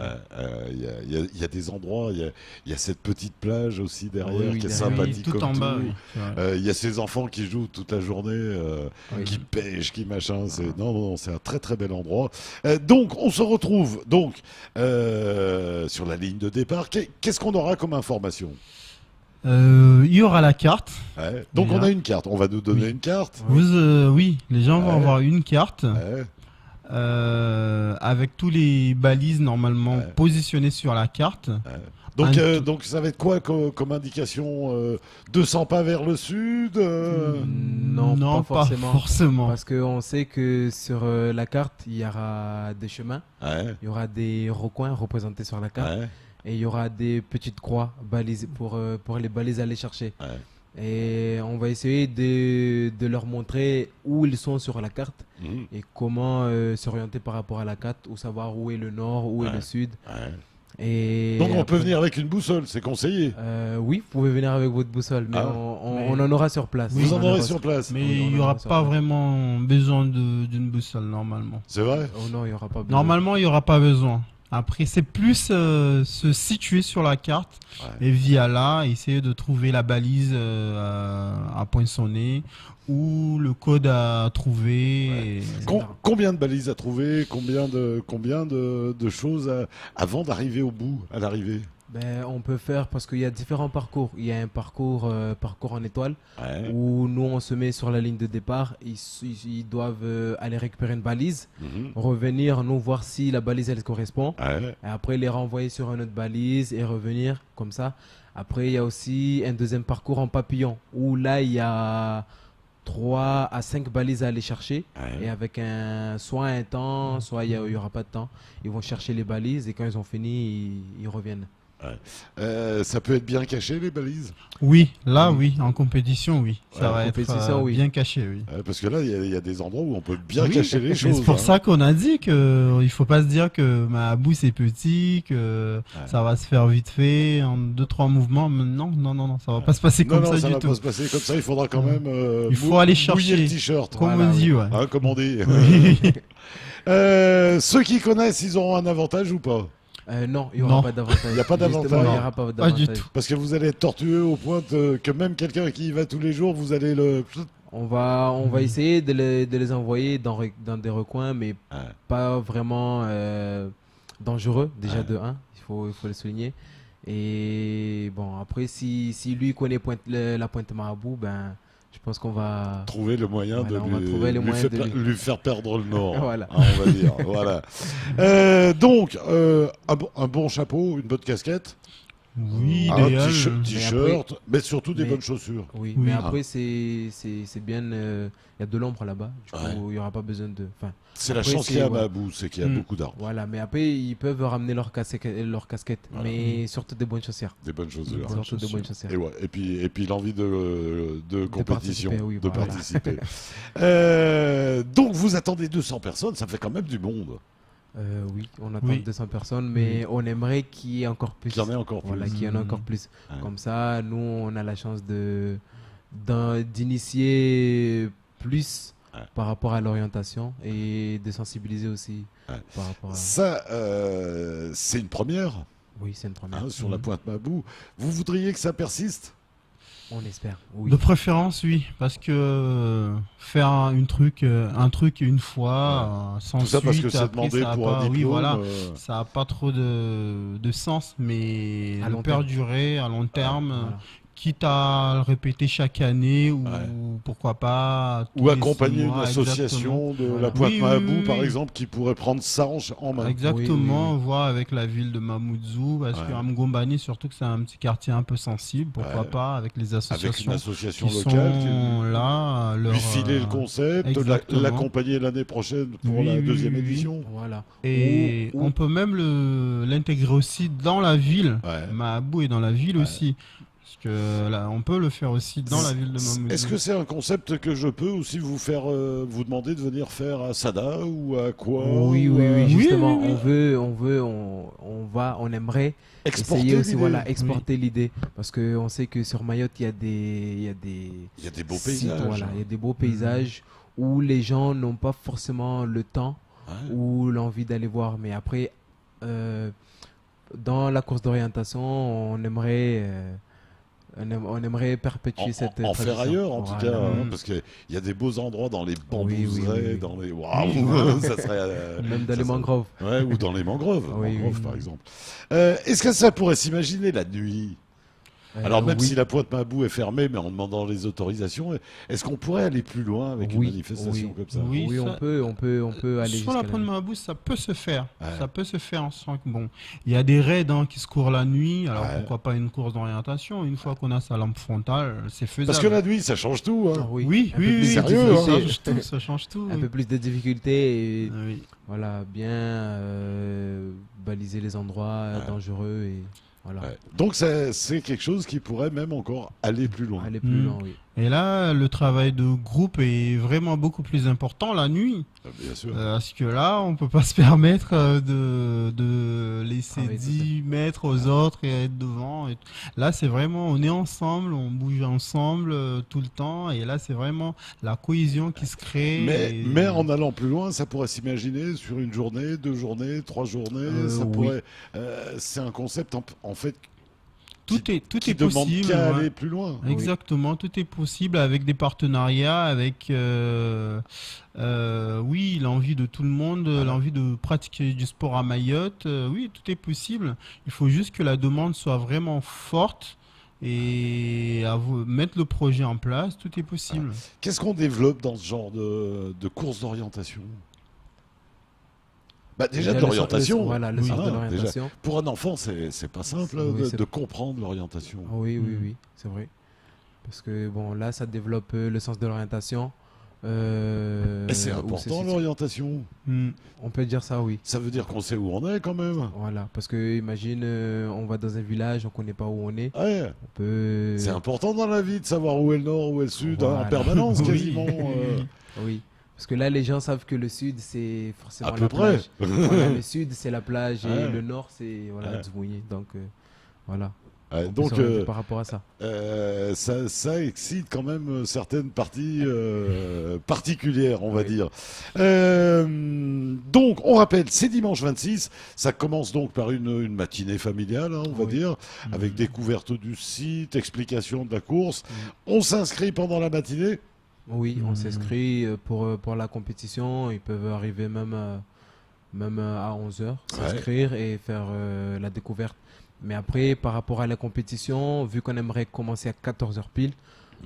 Il y a des endroits, il y a cette petite plage aussi derrière Oui, qui est derrière. sympathique tout comme en bas. tout. Oui, c'est vrai. Il y a ces enfants qui jouent toute la journée, Oui. qui pêchent, qui machin. Non, c'est un très très bel endroit. Donc, on se retrouve donc sur la ligne de départ. Qu'est-ce qu'on aura comme information? Il y aura la carte. Ouais. Donc, Déjà. on a une carte. On va nous donner Oui. une carte. Oui, les gens vont Ouais. avoir une carte Ouais. avec tous les balises normalement Ouais. positionnées sur la carte. Donc, Un donc, ça va être quoi comme indication 200 pas vers le sud Non, pas forcément. forcément. Parce qu'on sait que sur la carte, il y aura des chemins, Ouais. il y aura des recoins représentés sur la carte, Ouais. et il y aura des petites croix balisées pour les balises à aller chercher. Ouais. Et on va essayer de leur montrer où ils sont sur la carte Mhm. et comment s'orienter par rapport à la carte, ou savoir où est le nord, où est Ouais. le sud. Ouais. Et Donc, on après- peut venir avec une boussole, c'est conseillé. Oui, vous pouvez venir avec votre boussole, mais Ah. on en aura sur place. Vous On en aura aurez sur place. Mais Oui, on il n'y en aura aura sur pas place. vraiment besoin d'une boussole normalement. C'est vrai? Oh non, il n'y aura pas besoin. Normalement, il n'y aura pas besoin. Après, c'est plus se situer sur la carte Ouais. et via là, essayer de trouver la balise à poinçonner ou le code à trouver. Ouais. et- Combien de balises à trouver? Combien de choses avant d'arriver au bout, à l'arrivée? Ben, on peut faire parce qu'il y a différents parcours. Il y a un parcours en étoile Ouais. où nous on se met sur la ligne de départ. Ils doivent aller récupérer une balise, Mhm. revenir nous voir si la balise elle correspond. Ouais. Et après les renvoyer sur une autre balise et revenir comme ça. Après il y a aussi un deuxième parcours en papillon où là il y a 3 à 5 balises à aller chercher. Ouais. Et avec soit un temps, soit il y aura pas de temps. Ils vont chercher les balises et quand ils ont fini, ils reviennent. Ça peut être bien caché, les balises? Oui, là, oui, en compétition, oui. Ça Ouais, va en être compétition, oui. bien caché, oui. Parce que là, il y a des endroits où on peut bien Oui, cacher les mais choses. c'est pour hein. ça qu'on a dit que il faut pas se dire que ma boue c'est petit, que ça va se faire vite fait en 2-3 mouvements. Mais non, ça va pas se passer Non, comme non, ça ça du va tout. pas se passer comme ça. Il faudra quand même Il faut aller mouiller chercher. le t-shirt. Comme Voilà, on dit, ouais. Hein, comme on dit. Oui. Ceux qui connaissent, ils auront un avantage ou pas? Non, il n'y aura Non. pas d'avantage. Il y a pas d'avantage. Justement, il n'y Non. aura pas Pas d'avantage. du tout. Parce que vous allez être tortueux au point que même quelqu'un qui y va tous les jours, vous allez le... On va essayer de les envoyer dans des recoins, mais Ouais. pas vraiment dangereux, déjà Ouais. de 1, il faut le souligner. Et bon, après, si lui connaît la pointe Marabout, ben, je pense qu'on va. Trouver le moyen Voilà, on de va trouver le moyen de lui- lui faire perdre le nord, Voilà. hein, on va dire. Voilà. Donc, un bon chapeau, une bonne casquette, Oui, un idéal. t-shirt, mais surtout des mais- bonnes chaussures. Oui, Oui. mais Ah. après, c'est bien. Il y a de l'ombre là-bas. Du coup, Ouais. il n'y aura pas besoin de. Enfin, C'est la après, chance qu'il y a à voilà. Mabou, c'est qu'il y a Mm. beaucoup d'arbres, Voilà, mais après, ils peuvent ramener leur casquette, Voilà. mais surtout des bonnes chaussures. des bonnes chaussures. Surtout de bonnes chaussures. Et, ouais, et puis l'envie de compétition, participer, oui, de voilà. participer. Donc vous attendez 200 personnes, ça fait quand même du monde. Oui, on attend Oui. 200 personnes, mais on aimerait qu'il y ait encore plus. Qu'il y en ait encore plus. Voilà, qu'il y en ait encore plus. Ouais. Comme ça, nous, on a la chance d'initier plus Ouais. par rapport à l'orientation et de sensibiliser aussi Ouais. par rapport à... Ça, c'est une première Oui, c'est une première. hein, sur la pointe Mabou. Vous voudriez que ça persiste? On espère, oui. De préférence, oui, parce que faire un truc une fois, sans Tout ça parce suite, que c'est après, demandé ça a pour pas, un diplôme. oui, voilà, ça n'a pas trop de sens, mais À de long terme. perdurer à long terme, Voilà. quitte à le répéter chaque année ou Ouais. pourquoi pas tous Ou les 6 accompagner une mois, association de Voilà. la pointe Oui, Mabou, oui, par oui. exemple, qui pourrait prendre ça en main. Exactement, Oui, oui, voir avec la ville de Mamoudzou, parce Ouais. qu'à Mgombani, surtout que c'est un petit quartier un peu sensible, pourquoi Ouais. pas, avec les Avec une associations association qui locale sont là, lui filer le concept, exactement. l'accompagner l'année prochaine pour Oui, la oui, deuxième oui, oui. édition. Voilà. Et Ou- on peut même l'intégrer aussi dans la ville. Ouais. Mahabou est dans la ville Ouais. aussi. Parce que là, on peut le faire aussi dans la ville de Mamoudzou. Est-ce que c'est un concept que je peux aussi vous faire vous demander de venir faire à Sada ou à quoi Oui, ou oui, à- oui, justement, oui, oui. on aimerait Exporter essayer aussi, l'idée. voilà, exporter l'idée. Parce qu'on sait que sur Mayotte, il y a des Il y a des beaux sites, paysages. voilà, il y a des beaux paysages où les gens n'ont pas forcément le temps Ouais. ou l'envie d'aller voir. Mais après, dans la course d'orientation, on aimerait perpétuer cette En faire tradition. ailleurs, en tout Voilà. cas, hein, Mm. parce qu'il y a des beaux endroits dans les Oui, oui, bambouseraies, oui, oui. dans les... Waouh, ça serait... Même dans ça les serait- mangroves. Ouais, ou dans les mangroves, Oui, mangroves, oui. par exemple. Est-ce que ça pourrait s'imaginer la nuit? Alors même Oui. si la pointe Mabou est fermée, mais en demandant les autorisations, est-ce qu'on pourrait aller plus loin avec une Oui, manifestation oui. comme ça? Oui, Oui, ça- on peut aller Sur la jusqu'à pointe de là. Mahabou, ça peut se faire. Ouais. Ça peut se faire. Sans que, bon, il y a des raids qui se courent la nuit. Alors Ouais. pourquoi pas une course d'orientation? Une fois qu'on a sa lampe frontale, c'est faisable. Parce que la nuit, ça change tout. Hein. Oui, Oui, un peu oui, plus oui, de sérieux, ça hein. change tout. Ça change tout. Un oui. peu plus de difficultés et Oui. voilà, bien baliser les endroits Ouais. dangereux et voilà, Ouais. Donc c'est quelque chose qui pourrait même encore aller plus loin. aller plus Mm. loin, oui. Et là, le travail de groupe est vraiment beaucoup plus important la nuit. Bien sûr. Parce que là, on peut pas se permettre de laisser Travailler tout 10 mètres aux autres et être devant. Là, c'est vraiment, on est ensemble, on bouge ensemble tout le temps. Et là, c'est vraiment la cohésion qui se crée. Mais en allant plus loin, ça pourrait s'imaginer sur une journée, 2 journées, 3 journées. Ça Oui. pourrait. C'est un concept en fait tout est qui demande possible. qu'à ouais. aller plus loin. Exactement, tout est possible avec des partenariats, avec oui, l'envie de tout le monde, Voilà. l'envie de pratiquer du sport à Mayotte. Oui, tout est possible. Il faut juste que la demande soit vraiment forte et mettre le projet en place. Tout est possible. Qu'est-ce qu'on développe dans ce genre de course d'orientation? Bah, déjà de le- l'orientation. Voilà, le Oui. sens de Ah, l'orientation. Pour un enfant, c'est pas simple Oui, de, c'est- de comprendre l'orientation. Oui, oui, Mm. oui, c'est vrai. Parce que bon, là, ça développe le sens de l'orientation. Et c'est où important l'orientation. Hmm. On peut dire ça, oui. Ça veut dire qu'on sait où on est quand même. Voilà, parce que imagine, on va dans un village, on connaît pas où on est. Ouais. On peut. C'est important dans la vie de savoir où est le nord, où est le sud, hein, en Voilà. permanence Oui. quasiment. Oui, parce que là, les gens savent que le sud, c'est forcément À la peu près. plage. Voilà, le sud, c'est la plage et Ouais. le nord, c'est voilà, Ouais. Dzoumouni. Donc, voilà. Ouais, On peut donc s'orienter par rapport à ça. ça excite quand même certaines parties particulières, on va Oui. dire. Donc, on rappelle, c'est dimanche 26. Ça commence donc par une matinée familiale, hein, on va Oui. dire, Mhm. avec découverte du site, explication de la course. On s'inscrit pendant la matinée. Oui, on s'inscrit pour la compétition. Ils peuvent arriver même à 11 heures, s'inscrire et faire la découverte. Mais après, par rapport à la compétition, vu qu'on aimerait commencer à 14 heures pile,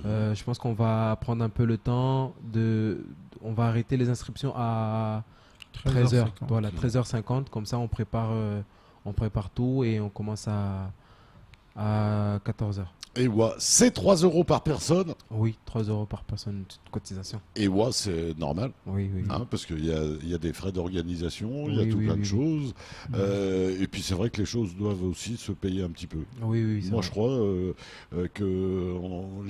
je pense qu'on va prendre un peu le temps on va arrêter les inscriptions à 13 heures. 13h50. Voilà, 13h50. Comme ça, on prépare tout et on commence à 14 heures. Et ouais, c'est 3 euros par personne. Oui, 3 euros par personne de cotisation. Et ouais, c'est normal. Oui, oui. Hein, parce qu'il y a des frais d'organisation, il y a Oui, tout oui, plein de oui, choses. Et puis c'est vrai que les choses doivent aussi se payer un petit peu. Oui, oui, c'est Moi, vrai. je crois que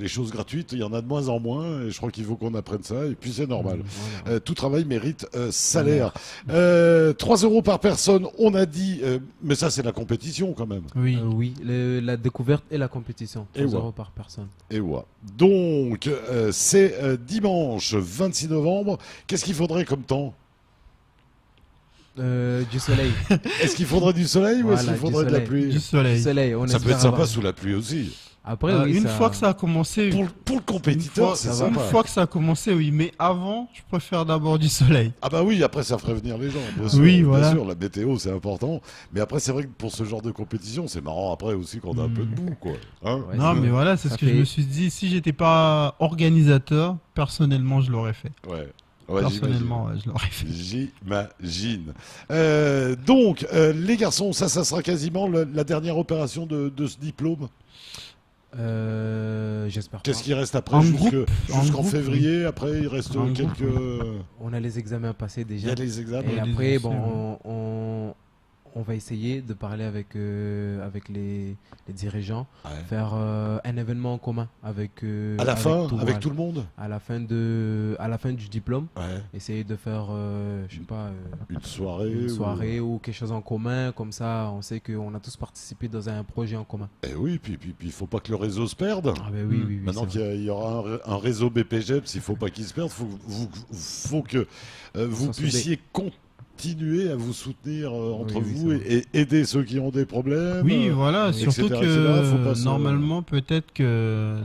les choses gratuites, il y en a de moins en moins. Et je crois qu'il faut qu'on apprenne ça. Et puis c'est normal. Voilà. Tout travail mérite salaire. 3 euros par personne, on a dit. Mais ça, c'est la compétition quand même. Oui. Oui, la découverte et la compétition. Et 3 ouais. euros par personne. Et ouais. Donc, c'est dimanche 26 novembre. Qu'est-ce qu'il faudrait comme temps? Du soleil. Est-ce qu'il faudrait du soleil ou est-ce Voilà, qu'il du faudrait de la soleil. pluie? Du Du soleil. soleil. On Ça peut espère être sympa avoir- sous la pluie aussi. Après, oui, Une fois que ça a commencé, Pour le compétiteur, c'est une sympa. fois que ça a commencé, oui. Mais avant, je préfère d'abord du soleil. Ah bah oui, après ça ferait venir les gens. Bien sûr, Oui, bien voilà. sûr, la météo c'est important. Mais après c'est vrai que pour ce genre de compétition, c'est marrant après aussi qu'on a un peu de boue, quoi. Hein? Ouais, Non, c'est mais vrai. voilà, c'est Ça ce que je fait- me suis dit. Si j'étais pas organisateur, personnellement, je l'aurais fait. Ouais. Ouais, Personnellement, ouais, je l'aurais fait. j'imagine. Donc, les garçons, ça sera quasiment la dernière opération de ce diplôme. J'espère pas. Qu'est-ce qui reste après En jusqu'en groupe, en groupe, février? Après, il reste En groupe, quelques. On a les examens passés Il y déjà. a les examens. Et les après, essais, bon, on va essayer de parler avec les dirigeants, Ouais. faire un événement en commun avec À la fin, avec voilà. tout le monde. À la fin du diplôme, Ouais. essayer de faire, je sais pas, Une soirée. une ou- soirée ou quelque chose en commun, comme ça, on sait qu'on a tous participé dans un projet en commun. Eh oui, puis il faut pas que le réseau se perde. Ah ben oui, oui, oui. Maintenant c'est vrai. qu'il y aura un réseau BPGEPS, il ne faut pas qu'il se perde. Faut que vous S'en puissiez continuer à vous soutenir entre Oui, oui, vous c'est et aider ceux qui ont des problèmes. Oui, voilà. etc., Surtout etc., faut pas que se- normalement, peut-être que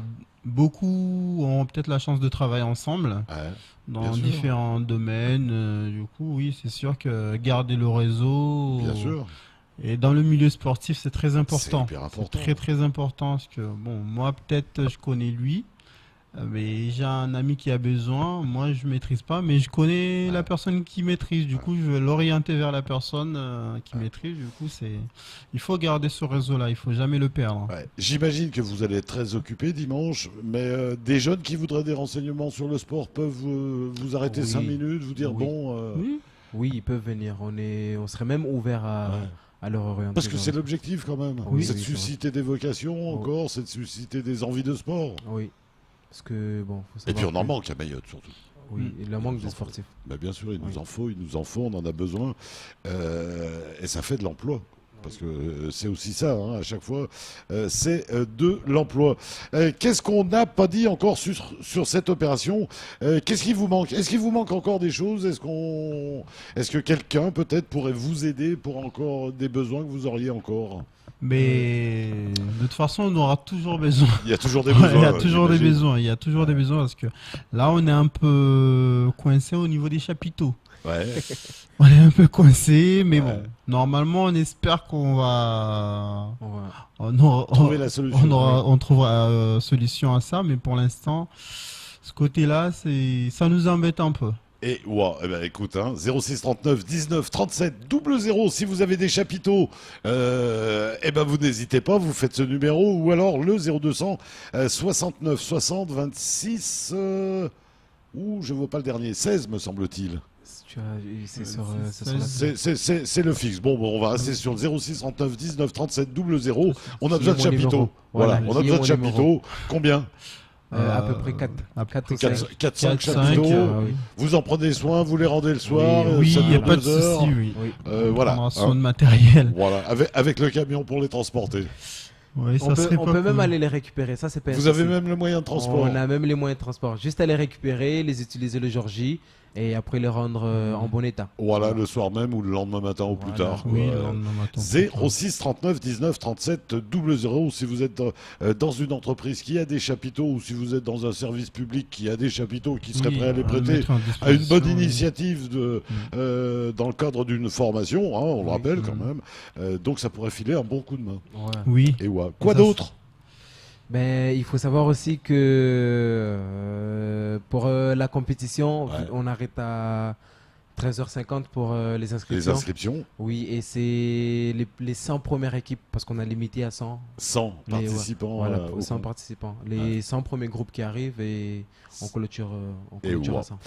beaucoup ont peut-être la chance de travailler ensemble Ouais, dans bien sûr. différents domaines. Du coup, oui, c'est sûr que garder le réseau bien sûr. et dans le milieu sportif, c'est très important. C'est hyper important. Très très important parce que bon, moi peut-être je connais lui, mais j'ai un ami qui a besoin. Moi, je maîtrise pas, mais je connais la personne qui maîtrise. Du coup, je vais l'orienter vers la personne qui maîtrise. Du coup, il faut garder ce réseau-là. Il faut jamais le perdre. Ouais. J'imagine que vous allez être très occupé dimanche, mais des jeunes qui voudraient des renseignements sur le sport peuvent vous arrêter Oui. 5 minutes, vous dire Oui. bon. Oui. Oui, ils peuvent venir. On serait même ouvert Ouais. à leur orienter. Parce que vers c'est le- l'objectif quand même. Oui, c'est de oui, c'est vrai. susciter des vocations encore, c'est de susciter des envies de sport. Oui. Parce que, bon, faut Et puis savoir on en que- manque à Mayotte surtout. Oui, il en manque nous en des faut. sportifs. Bah, bien sûr, il nous Oui. en faut, on en a besoin. Et ça fait de l'emploi. Parce que c'est aussi ça, hein, à chaque fois, c'est de l'emploi. Qu'est-ce qu'on n'a pas dit encore sur cette opération? Qu'est-ce qui vous manque? Est-ce qu'il vous manque encore des choses? Est-ce que quelqu'un peut-être pourrait vous aider pour encore des besoins que vous auriez encore? Mais de toute façon, on aura toujours besoin. Il y a toujours des Ouais, besoins. il y a toujours des j'imagine. besoins. Il y a toujours des besoins parce que là, on est un peu coincé au niveau des chapiteaux. Ouais. On est un peu coincé, mais Ouais. bon. Normalement, on espère qu'on va, On va- Trouver la solution. on trouvera solution à ça, mais pour l'instant, ce côté-là, ça nous embête un peu. Et ouais, eh ben, écoute, hein, 06 39 19 37 00, si vous avez des chapiteaux, eh ben vous n'hésitez pas, vous faites ce numéro, ou alors le 0200 69 60 26, ou je vois pas le dernier, 16 me semble-t-il. C'est sur, c'est ça, sur la- C'est le fixe. Bon, on va rester sur le 06 39 19 37 00. On a Qui besoin est de mon chapiteaux. numéro. Voilà, Voilà, on a qui est besoin de mon chapiteaux. Combien? à peu près 4 à peu ou près 5. 4-5 4, chapiteaux. 5, oui. Vous en prenez soin, vous les rendez le soir. Oui, ça il n'y a dure pas de 2 heures. souci, oui. Oui. On Voilà. prendra hein. soin de matériel. Voilà, avec le camion pour les transporter. Oui, ça On peut, serait on pas peut même cool. aller les récupérer. Ça, c'est pas un Vous avez souci. même le moyen de transport. On a même les moyens de transport. Juste à les récupérer, les utiliser le jour J et après les rendre en bon état. Voilà, le soir même ou le lendemain matin ou plus Voilà. tard. Oui, quoi. le lendemain matin. 06 39 19 37 00 si vous êtes dans une entreprise qui a des chapiteaux ou si vous êtes dans un service public qui a des chapiteaux qui serait Oui, prêt à les le prêter mettre en à une bonne disposition, oui. initiative dans le cadre d'une formation, hein, on le Oui. rappelle quand même. Donc ça pourrait filer un bon coup de main. Ouais. Oui. Et ouais. Quoi Ça, d'autre? Ben, il faut savoir aussi que pour la compétition, Ouais. on arrête à 13h50 pour les Les inscriptions. inscriptions, Oui, et c'est les 100 premières équipes, parce qu'on a limité à 100. 100 Mais ouais, participants. Voilà, au 100 compte. participants. Les 100 premiers groupes qui arrivent et on clôture, Et à ouais. 100.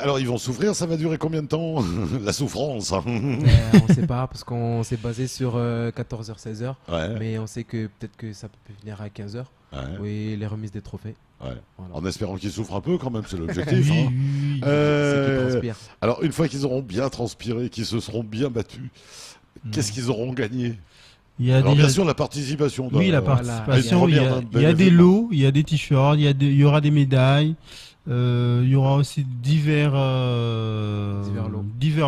Alors ils vont souffrir, ça va durer combien de temps? La souffrance, hein. On ne sait pas, parce qu'on s'est basé sur 14h, 16h. Ouais, Mais on sait que peut-être que ça peut finir à 15h. ouais, Oui, les remises des trophées. ouais. Voilà. En espérant qu'ils souffrent un peu quand même, c'est Oui, l'objectif. hein. oui, oui. C'est qui transpire. Alors une fois qu'ils auront bien transpiré, qu'ils se seront bien battus, qu'est-ce qu'ils auront gagné? Il y a Alors déjà- bien sûr la participation. Oui, la Voilà. participation, il y a, Première il y a belle des événement. lots, il y a des t-shirts, il y aura des médailles, il y aura aussi divers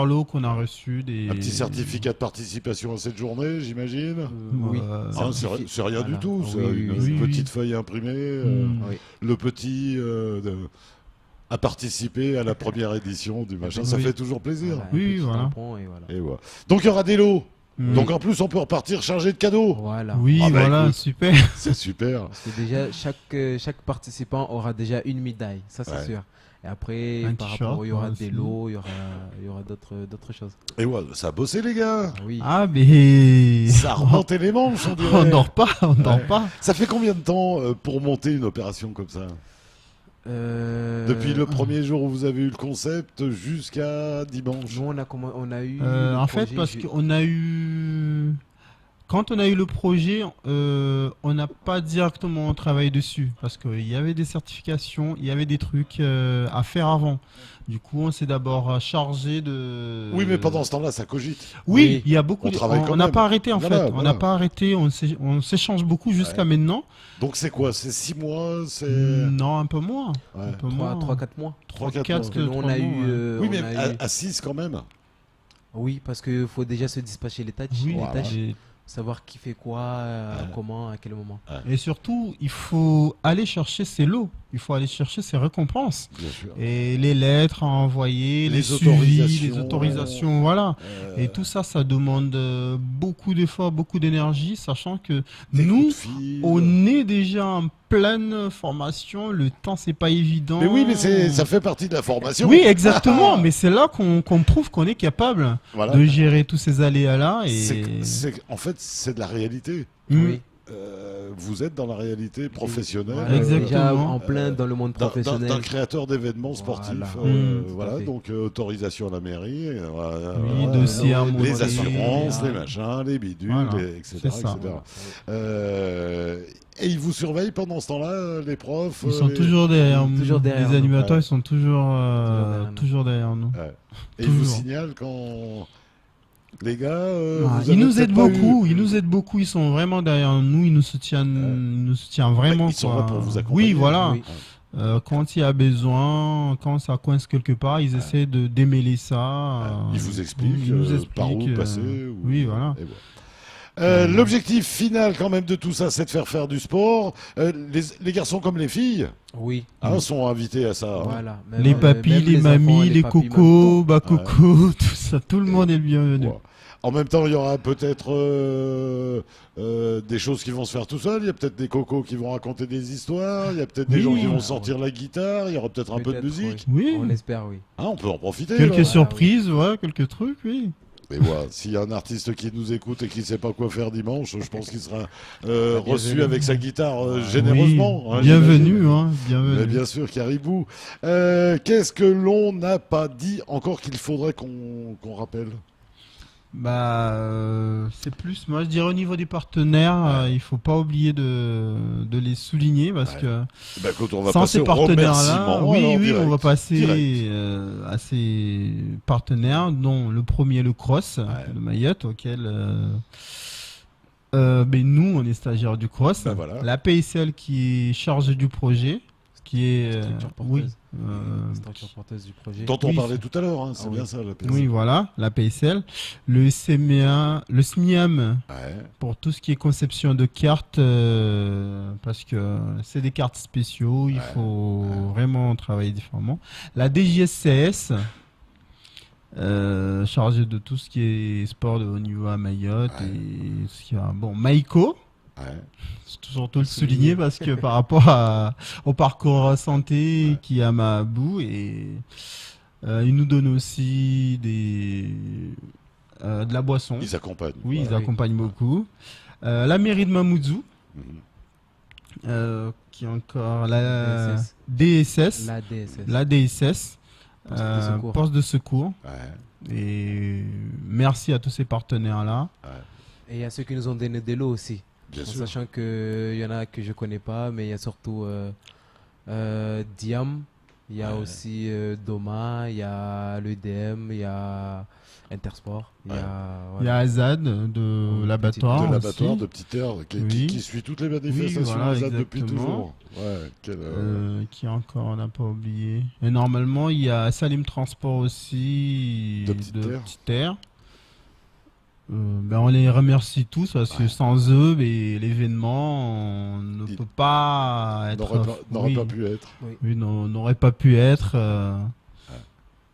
lots qu'on a reçus. Un petit certificat de participation à cette journée, j'imagine. Oui. Ah, c'est rien Voilà. du tout, c'est Oui, une oui, oui. petite feuille imprimée. Oui. Le petit a participé à la première édition du machin, ça Oui. fait toujours plaisir. Voilà, un Oui, petit voilà. tampon et voilà. Et voilà. Donc il y aura des lots. Mm. Donc en plus on peut repartir chargé de cadeaux. Voilà. Oui, Ah bah, voilà, écoute. super. C'est super. Parce que déjà, chaque participant aura déjà une médaille, ça c'est Ouais. sûr. Et après, Un par t-shirt, rapport, il y aura aussi. des lots, il y aura d'autres choses. Et voilà, ça a bossé les gars. Oui. Ah, mais. Ça a remonté les manches, on dirait. On dort pas, on dort pas. Ça fait combien de temps pour monter une opération comme ça? Depuis le premier jour où vous avez eu le concept jusqu'à dimanche. Nous, on a eu. le En fait, projet parce qu'on a eu. Quand on a eu le projet, on n'a pas directement travaillé dessus parce qu'il y avait des certifications, il y avait des trucs à faire avant. Du coup, on s'est d'abord chargé de. Oui, mais pendant ce temps-là, ça cogite. Oui, Oui. il y a beaucoup. On travaille quand On n'a même. pas arrêté en Voilà, fait. On voilà. n'a pas arrêté. On s'échange beaucoup jusqu'à maintenant. Donc c'est quoi? C'est 6 mois? C'est. Non, un peu moins. Ouais. Un peu moins. 3-4 mois. 3-4 quatre, mois. Que nous, on 3 a eu. mois, Oui, on mais a eu- à 6 quand même. Oui, parce qu'il faut déjà se dispatcher les tâches. Oui, les Voilà. tâches, et- savoir qui fait quoi, comment, à quel moment. Et surtout, il faut aller chercher ses lots. Il faut aller chercher ses récompenses. Bien sûr. Et les lettres à envoyer, Les les suivis, les autorisations. autorisations, voilà. Euh, Et tout ça, ça demande beaucoup d'efforts, beaucoup d'énergie, sachant que des nous, coups de fil. on est déjà en pleine formation. Le temps, c'est pas évident. Mais oui, mais ça fait partie de la formation. Oui, exactement. Mais c'est là qu'on prouve qu'on est capable Voilà. de gérer tous ces aléas-là. Et... En fait, c'est de la réalité. Mm. Oui. Vous êtes dans la réalité professionnelle. Voilà, Exactement. déjà en plein dans le monde D'un professionnel. créateur d'événements sportifs. Voilà. Tout Voilà, à fait. donc autorisation à la mairie. Oui, dossier à monter. les assurances, Voilà. les machins, les bidules, Voilà, etc. c'est ça. etc. Et ils vous surveillent pendant ce temps-là, les profs. Ils sont les- toujours derrière nous. Toujours derrière Les nous. animateurs, Ouais. ils sont toujours derrière nous. Ouais. Et ils vous Toujours. signalent quand les gars. Ah, vous ils avez nous peut-être aident pas beaucoup, eu- ils nous aident beaucoup, ils sont vraiment derrière nous, ils nous soutiennent vraiment. Ils sont quoi. là pour vous accompagner. Oui, voilà. Oui. Quand il y a besoin, quand ça coince quelque part, ils essaient de démêler ça. Ils vous expliquent, ils nous par où expliquent, passer. ou- Oui, voilà. et l'objectif final quand même de tout ça, c'est de faire du sport. Les garçons comme les filles Oui. sont invités à ça. hein. Voilà. Les papis, même les enfants, mamies, les papis, cocos, Bakoko, tout ça, tout le monde est le bienvenu. Ouais. En même temps, il y aura peut-être des choses qui vont se faire tout seul. Il y a peut-être des cocos qui vont raconter des histoires. Il y a peut-être des Oui. gens qui vont sortir la guitare. Il y aura peut-être un peu de Peut-être, musique. Oui, On espère, oui. Hein, on peut en profiter. quelques là. surprises, ouais, quelques trucs, oui. Mais voilà, s'il y a un artiste qui nous écoute et qui ne sait pas quoi faire dimanche, je pense qu'il sera reçu Bienvenue. avec sa guitare généreusement. Oui, hein, bienvenue, j'imagine. hein, bienvenue. Mais bien sûr, Caribou. Qu'est-ce que l'on n'a pas dit encore qu'il faudrait qu'on rappelle? C'est plus, moi je dirais au niveau des partenaires, il faut pas oublier de les souligner parce Ouais. que Ben, quand on va sans passer ces au partenaires-là, remerciement, oui, alors, oui, direct. on va passer Direct. à ces partenaires, dont le premier, le Cross, Ouais. de Mayotte, auquel nous, on est stagiaires du Cross, Ben voilà. la PSL qui est chargée du projet, qui est Structure oui, porteuse. Structure porteuse du projet. Dont on Oui, parlait tout à l'heure, hein, c'est Ah oui. bien ça la PSL. oui, voilà, la PSL, le SMIA, le SMIAM Ouais, pour tout ce qui est conception de cartes, parce que c'est des cartes spéciaux, il faut vraiment travailler différemment. La DGSCS, chargée de tout ce qui est sport de haut niveau à Mayotte et ce qui a, bon, Maïko. ouais. C'est toujours tout le souligner parce que par rapport au parcours santé qui est à Mahabou et ils nous donnent aussi de la boisson. Ils accompagnent. Oui, ils Voilà. accompagnent beaucoup. La mairie de Mamoudzou, Mhm. qui est encore la DSS. DSS, La DSS. la DSS, Poste de secours. poste de secours. Ouais, Et merci à tous ces partenaires-là. Et il y a ceux qui nous ont donné des lots aussi. bien En sûr. sachant qu'il y en a que je connais pas, mais il y a surtout Diam, il y a aussi Doma, il y a l'EDM, il y a Intersport, il y a, Il y a Azad de Oui, l'abattoir. De l'abattoir aussi. de Petite Terre Oui. qui suit toutes les manifestations voilà, ASAD depuis exactement. toujours. Ouais, Qui encore on n'a pas oublié. Et normalement, il y a Salim Transport aussi De Petite Terre. Ben on les remercie tous parce que Ouais. sans eux, ben, l'événement on ne Il peut pas être. n'aurait oui, pas pu être. oui, n'aurait pas pu être.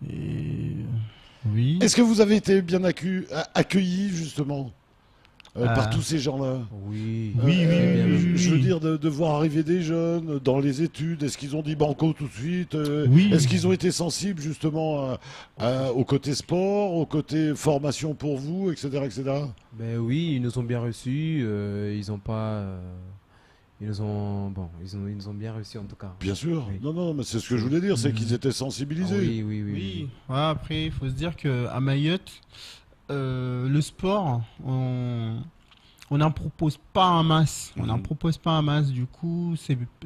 Et oui. Est-ce que vous avez été bien accueillis justement par tous ces gens-là? Oui, Oui, oui, bien oui, vu. oui. Je veux dire de voir arriver des jeunes dans les études. Est-ce qu'ils ont dit banco tout de suite? Oui. Est-ce qu'ils ont été sensibles justement au côté sport, au côté formation pour vous, etc., etc. Ben oui, ils nous ont bien reçus, ils ont pas... ils nous ont... Bon, ils nous ont bien reçus en tout cas. Bien sûr. Oui. Non, mais c'est ce que je voulais dire, c'est qu'ils étaient Ah sensibilisés. oui, oui, oui, Oui. oui. Voilà, après, il faut se dire qu'à Mayotte, le sport, on n'en propose pas en masse. On n'en Mhm. propose pas en masse. Du coup,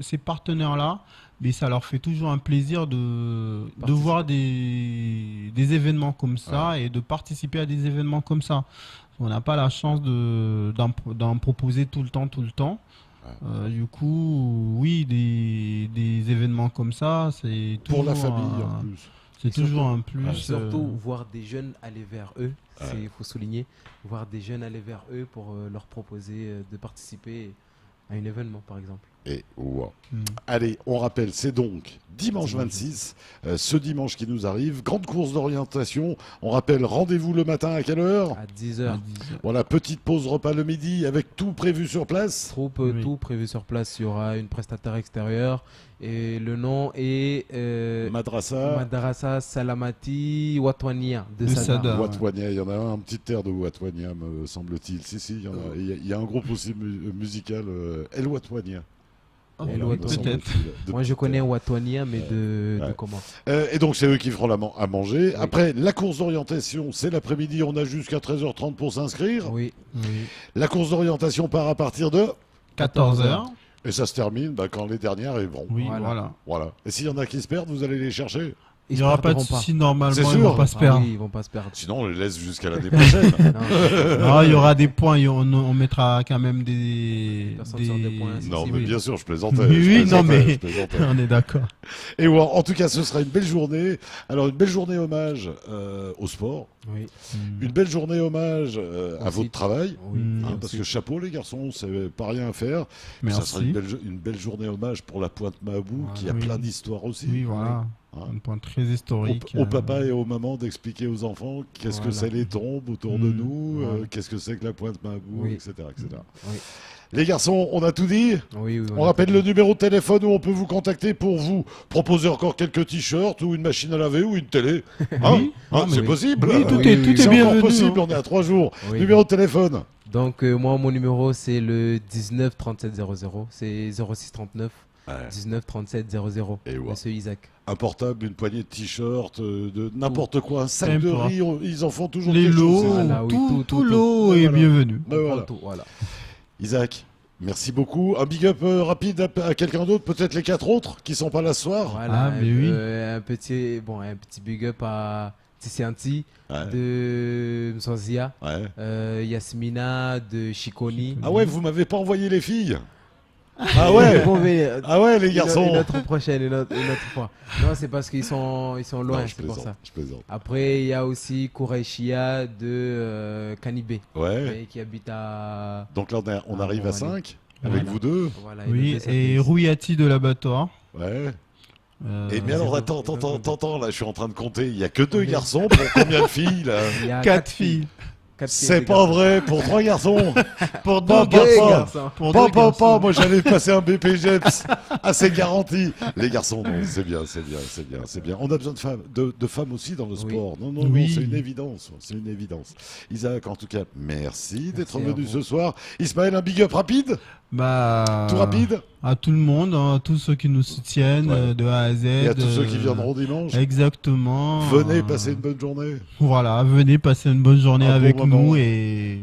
ces partenaires-là, mais ça leur fait toujours un plaisir de voir des événements comme ça et de participer à des événements comme ça. On n'a pas la chance d'en proposer tout le temps. Du coup, oui, des événements comme ça, c'est Pour la toujours famille en plus. c'est Et toujours surtout- un plus. Et surtout, voir des jeunes aller vers eux, il faut souligner, voir des jeunes aller vers eux pour leur proposer de participer à un événement, par exemple. Et wow. Mm. Allez, on rappelle, c'est donc dimanche 26, ce dimanche qui nous arrive, grande course d'orientation. On rappelle, rendez-vous le matin à quelle heure? À 10h, Voilà, petite pause repas le midi avec tout prévu sur place. troupe, Oui. tout prévu sur place. Il y aura une prestataire extérieure et le nom est Madrasa, Madarasa Salamati Watwania de De Sada. Sada. Watwania, il y en a un petit air de Watwania, me semble-t-il. Si, il y en a. Il y a un groupe aussi musical, El Watwania. Oh, El Voilà, me Watwania. semble-t-il, de Moi, je petite connais terre. Watwania, mais de comment? Et donc, c'est eux qui feront à manger. Après, la course d'orientation, c'est l'après-midi. On a jusqu'à 13h30 pour s'inscrire. Oui, Oui. La course d'orientation part à partir de... 14h. Et ça se termine quand les dernières arriveront. Oui, Voilà. voilà. Voilà. Et s'il y en a qui se perdent, vous allez les chercher. Il ils n'y aura pas de perdront souci normalement, C'est ils sûr. vont pas se Ah perdre. oui, ils vont pas se perdre. Sinon, on les laisse jusqu'à l'année prochaine. Non, Non, il y aura des points, on mettra quand même des. Personne sort des points, si, Non, si, mais oui. bien sûr, je plaisantais. Oui, je oui, plaisantais, non, mais- je plaisantais. On est d'accord. Et ouais, en tout cas, ce sera une belle journée. Alors, une belle journée hommage au sport. Oui, Une belle journée hommage à Aussi. votre travail. oui. Mm. Et Hein, parce aussi- que chapeau, les garçons, c'est pas rien à faire. Ça sera Merci. une belle journée hommage pour la Pointe Mahabou, Voilà. qui a Oui. plein d'histoires aussi. Oui, voilà. Hein. Un point très historique. Au papa et aux mamans d'expliquer aux enfants qu'est-ce que Voilà. c'est les tombes autour de Mm. nous, Voilà. qu'est-ce que c'est que la Pointe Mahabou, Oui. etc., etc. Oui. Les garçons, on a tout dit. Oui, oui, On rappelle le numéro de téléphone où on peut vous contacter pour vous proposer encore quelques t-shirts ou une machine à laver ou une télé. Hein Oui. Hein, mais c'est oui. possible. Oui, tout Oui, est, oui, tout oui. est C'est encore bienvenu. possible, hein. on est à 3 jours. Oui. Numéro de téléphone. Donc, moi, mon numéro, c'est le 19 37 00. C'est 06 39 19 37 00. Et ouais. Monsieur Isaac. Un portable, une poignée de t-shirts, de n'importe quoi, un sac Peu de importe. riz, ils en font toujours Les quelque lots, chose. Voilà, oui, tout tout, lot tout. est Voilà. bienvenu. Ben On prend voilà. tout, voilà. Isaac, merci beaucoup. Un big up rapide à quelqu'un d'autre, peut-être les 4 autres qui sont pas là ce soir. Voilà, Ah, mais oui. un petit big up à Tissianti Ouais. de Msanzia, Ouais. Yasmina de Chiconi. Ah ouais, vous m'avez pas envoyé les filles. Ah ouais. Bon, mais, Ah ouais, les une garçons. autre prochaine, une autre fois. Non, c'est parce qu'ils sont loin, Non, je c'est pour plaisante, ça. je plaisante. Après, il y a aussi Kouraïchia de Kanibé, Ouais. mais qui habite à. Donc là, on Ah, arrive bon, à allez. 5 avec Voilà. vous deux. Voilà, Oui, le et Rouillati de l'abattoir. Ouais. Euh, Et mais alors, c'est attends, bon, attends, là, je suis en train de compter. Il y a que 2 Oui. garçons pour combien de filles, là? Il y a 4 filles. Quatre filles, C'est des pas garçons. vrai, pour 3 garçons. Pour Pas, deux pas, Deux pas. garçons. Pour Pas, deux pas, garçons. moi j'allais passer un BPGEPS. Ah, c'est garanti. Les garçons, non, c'est bien, c'est bien, c'est bien, c'est bien. On a besoin de femmes, de femmes aussi dans le Oui. sport. Non, non, Oui. non, c'est une évidence. C'est une évidence. Isaac, en tout cas, merci d'être Merci à venu vous. ce soir. Ismaël, un big up rapide? Bah, Tout rapide? à tout le monde, hein, tous ceux qui nous soutiennent Ouais. de A à Z. Et à tous ceux qui viendront dimanche. Exactement. Venez passer une bonne journée. Voilà, venez passer une bonne journée Un bon avec moment. nous et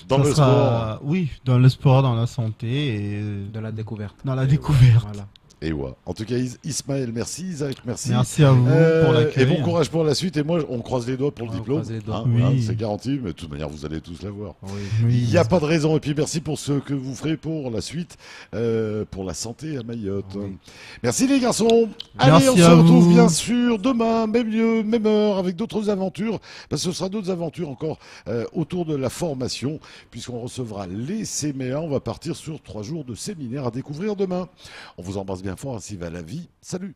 Dans ça le sera- sport. Oui, dans le sport, dans la santé et De la découverte. dans la découverte. Voilà. Et ouais. En tout cas, Ismaël, merci. Isaac, merci. Merci à vous pour Et l'accueil. bon courage pour la suite. Et moi, on croise les doigts pour le Ouais, on diplôme. croise les doigts. Hein, Oui. voilà, c'est garanti, mais de toute manière, vous allez tous l'avoir. Oui. Oui. Il n'y a pas de raison. Et puis merci pour ce que vous ferez pour la suite, pour la santé à Mayotte. Oui. Merci les garçons. Allez, Merci on se à retrouve vous. bien sûr demain, même lieu, même heure, avec d'autres aventures. Parce que ce sera d'autres aventures encore autour de la formation, puisqu'on recevra les CMEA. On va partir sur 3 jours de séminaire à découvrir demain. On vous embrasse bien fort, ainsi va la vie. Salut.